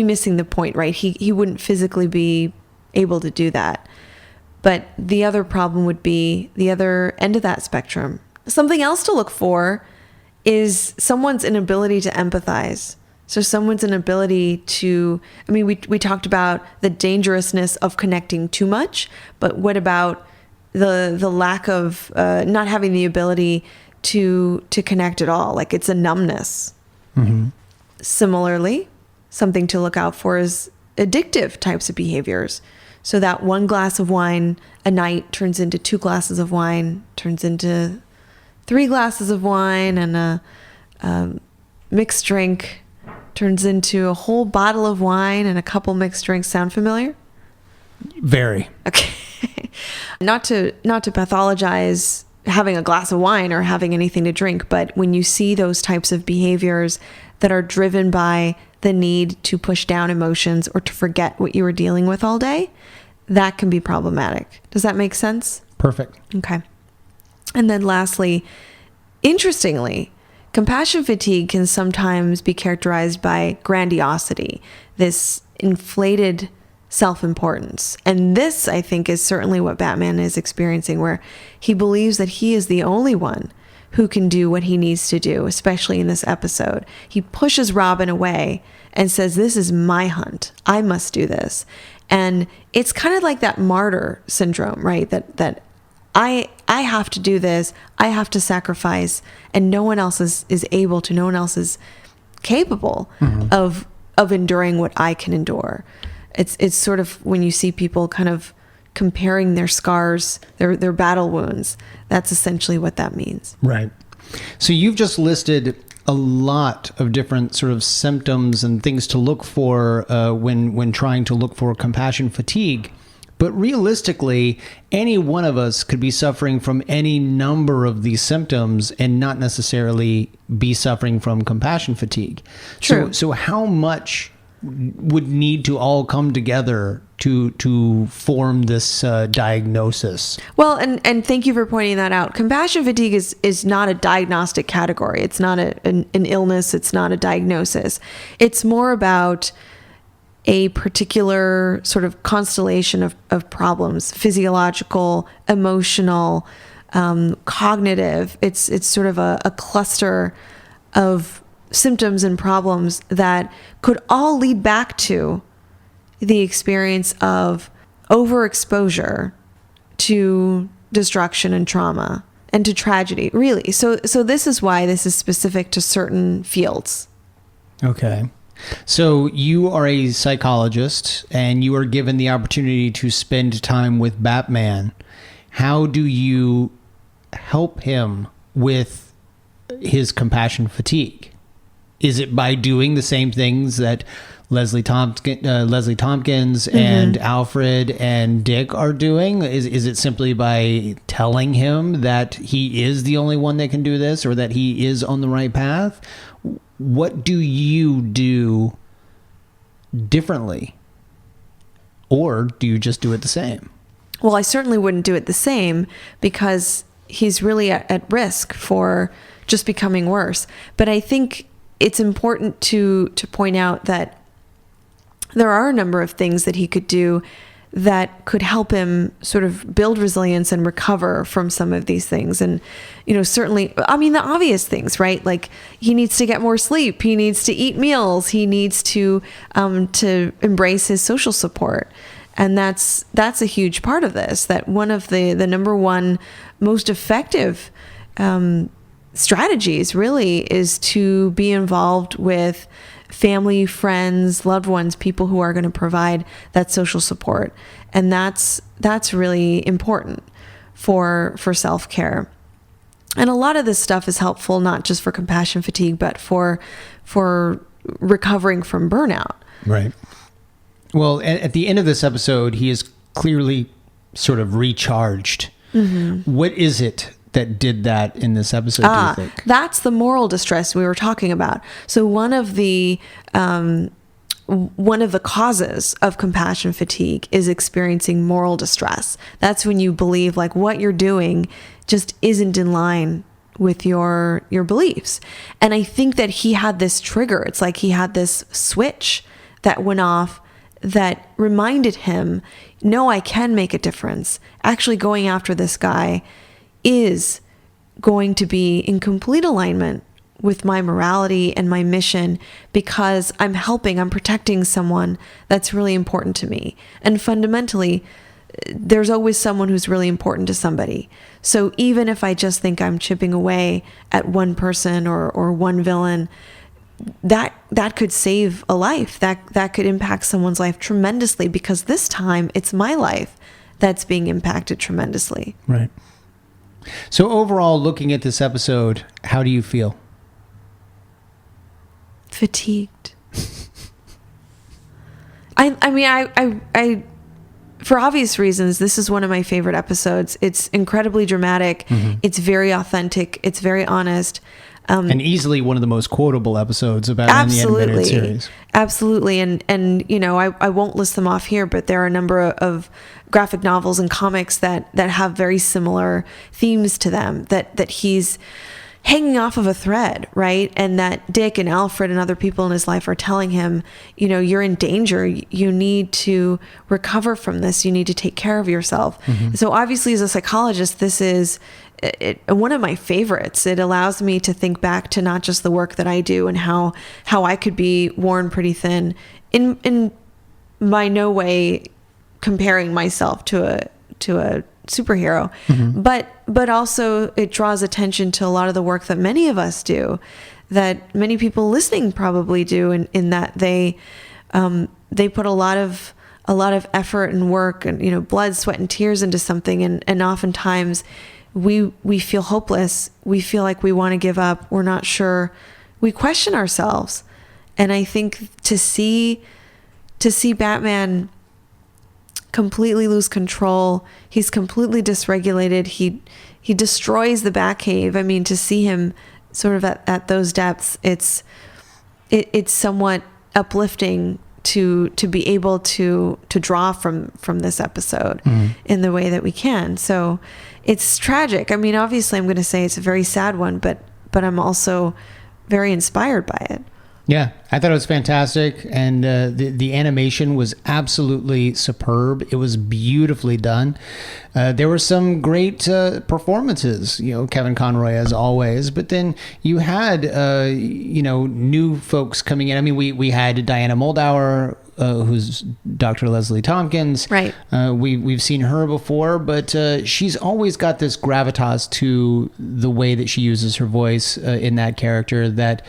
missing the point, right? He wouldn't physically be able to do that. But the other problem would be the other end of that spectrum. Something else to look for is someone's inability to empathize. So someone's inability to, we talked about the dangerousness of connecting too much, but what about the lack of not having the ability to connect at all? Like it's a numbness. Similarly, something to look out for is addictive types of behaviors. So that 1 glass of wine a night turns into 2 glasses of wine, turns into 3 glasses of wine, and a mixed drink turns into a whole bottle of wine and a couple mixed drinks. Sound familiar? Very. Okay. Not to pathologize having a glass of wine or having anything to drink, but when you see those types of behaviors that are driven by the need to push down emotions or to forget what you were dealing with all day, that can be problematic. Does that make sense? Perfect. Okay. And then lastly, interestingly, compassion fatigue can sometimes be characterized by grandiosity, this inflated self-importance. And this, I think, is certainly what Batman is experiencing, where he believes that he is the only one who can do what he needs to do, especially in this episode. He pushes Robin away and says, this is my hunt. I must do this. And it's kind of like that martyr syndrome, right? That I have to do this. I have to sacrifice, and no one else is able to. No one else is capable of enduring what I can endure. It's sort of when you see people kind of comparing their scars, their battle wounds. That's essentially what that means. Right. So you've just listed a lot of different sort of symptoms and things to look for when trying to look for compassion fatigue. But realistically, any one of us could be suffering from any number of these symptoms and not necessarily be suffering from compassion fatigue. True. So how much would need to all come together to form this diagnosis? Well, and thank you for pointing that out. Compassion fatigue is not a diagnostic category. It's not an illness. It's not a diagnosis. It's more about a particular sort of constellation of problems: physiological, emotional, cognitive. It's sort of a cluster of symptoms and problems that could all lead back to the experience of overexposure to destruction and trauma and to tragedy, really. So this is why this is specific to certain fields. Okay. So you are a psychologist and you are given the opportunity to spend time with Batman. How do you help him with his compassion fatigue? Is it by doing the same things that Leslie Thompkins and Alfred and Dick are doing? Is it simply by telling him that he is the only one that can do this, or that he is on the right path? What do you do differently? Or do you just do it the same? Well, I certainly wouldn't do it the same, because he's really at risk for just becoming worse. But I think it's important to point out that there are a number of things that he could do that could help him sort of build resilience and recover from some of these things. And, certainly, I mean, the obvious things, right? Like, he needs to get more sleep. He needs to eat meals. He needs to embrace his social support. And that's a huge part of this, that one of the number one most effective strategies really is to be involved with family, friends, loved ones, people who are going to provide that social support. And that's really important for self-care. And a lot of this stuff is helpful, not just for compassion fatigue, but for recovering from burnout. Right. Well, at the end of this episode, he is clearly sort of recharged. What is it that did that in this episode, do you think? That's the moral distress we were talking about. So one of the causes of compassion fatigue is experiencing moral distress. That's when you believe like what you're doing just isn't in line with your beliefs. And I think that he had this trigger. It's like he had this switch that went off that reminded him, no, I can make a difference. Actually going after this guy is going to be in complete alignment with my morality and my mission, because I'm protecting someone that's really important to me. And fundamentally, there's always someone who's really important to somebody. So even if I just think I'm chipping away at one person or one villain, that could save a life. That could impact someone's life tremendously, because this time it's my life that's being impacted tremendously. Right. So overall, looking at this episode, how do you feel? Fatigued. I for obvious reasons, this is one of my favorite episodes. It's incredibly dramatic. It's very authentic. It's very honest. And easily one of the most quotable episodes about any animated series. Absolutely. And I won't list them off here, but there are a number of graphic novels and comics that have very similar themes to them, that he's hanging off of a thread, right? And that Dick and Alfred and other people in his life are telling him, you're in danger. You need to recover from this. You need to take care of yourself. So obviously, as a psychologist, this is one of my favorites. It allows me to think back to not just the work that I do and how I could be worn pretty thin, in by no way comparing myself to a superhero, but also it draws attention to a lot of the work that many of us do, that many people listening probably do, in that they put a lot of effort and work and blood, sweat, and tears into something, and oftentimes we feel hopeless. We feel like we want to give up. We're not sure. We question ourselves. And I think to see Batman completely lose control, he's completely dysregulated. He destroys the Batcave. I mean, to see him sort of at those depths, it's somewhat uplifting to be able to draw from this episode in the way that we can. So it's tragic. I mean, obviously I'm going to say it's a very sad one, but I'm also very inspired by it. Yeah, I thought it was fantastic, and the animation was absolutely superb. It was beautifully done. There were some great performances, Kevin Conroy as always, but then you had, new folks coming in. I mean, we had Diana Moldauer, who's Dr. Leslie Thompkins. Right. We've seen her before, but she's always got this gravitas to the way that she uses her voice in that character that,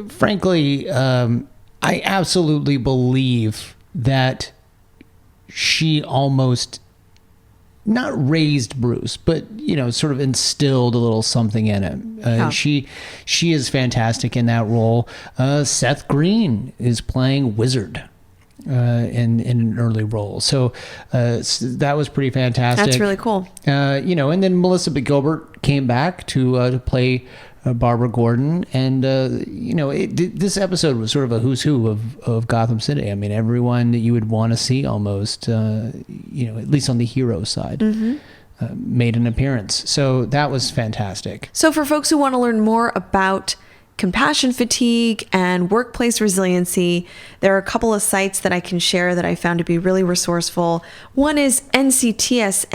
frankly, I absolutely believe that she almost not raised Bruce, but sort of instilled a little something in him. She is fantastic in that role. Seth Green is playing Wizard in an early role, so that was pretty fantastic. That's really cool. And then Melissa Gilbert came back to play Barbara Gordon, and this episode was sort of a who's who of Gotham City. I mean, everyone that you would want to see almost, at least on the hero side, made an appearance. So that was fantastic. So for folks who want to learn more about compassion fatigue and workplace resiliency, there are a couple of sites that I can share that I found to be really resourceful. One is nctsn.org.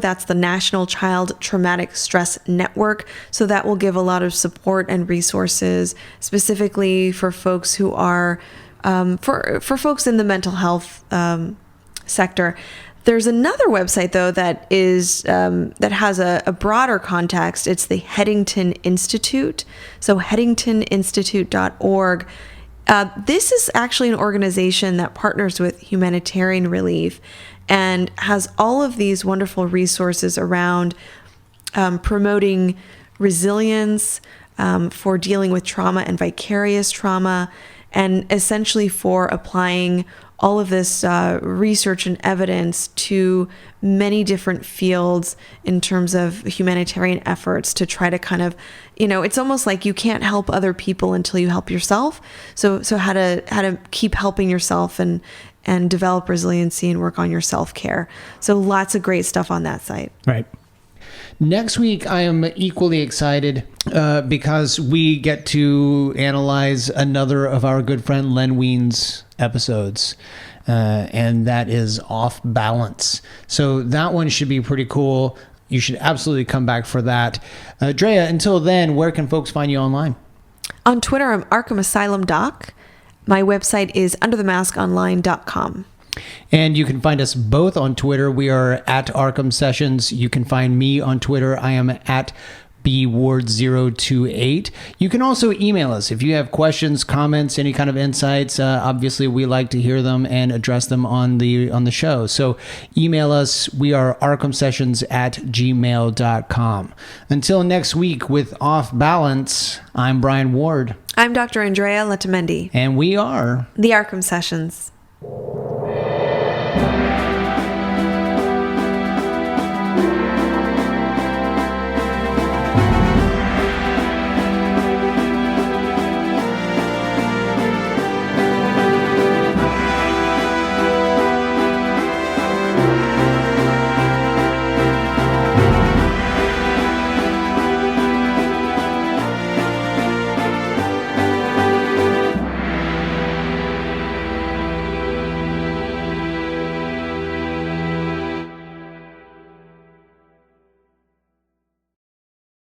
That's the National Child Traumatic Stress Network. So that will give a lot of support and resources specifically for folks who are, for folks in the mental health sector. There's another website, though, that is that has a broader context. It's the Headington Institute. So headingtoninstitute.org. This is actually an organization that partners with humanitarian relief and has all of these wonderful resources around promoting resilience, for dealing with trauma and vicarious trauma, and essentially for applying all of this research and evidence to many different fields in terms of humanitarian efforts to try to kind of, it's almost like you can't help other people until you help yourself. So how to keep helping yourself and develop resiliency and work on your self-care. So lots of great stuff on that site. Right. Next week, I am equally excited because we get to analyze another of our good friend Len Wein's episodes, and that is Off Balance. So that one should be pretty cool. You should absolutely come back for that. Drea, until then, where can folks find you online? On Twitter, I'm Arkham Asylum Doc. My website is underthemaskonline.com. And you can find us both on Twitter. We are at Arkham Sessions. You can find me on Twitter. I am at bward028. You can also email us if you have questions, comments, any kind of insights. Obviously, we like to hear them and address them on the show. So email us. We are arkhamsessions@gmail.com. Until next week with Off Balance, I'm Brian Ward. I'm Dr. Andrea Letamendi. And we are the Arkham Sessions.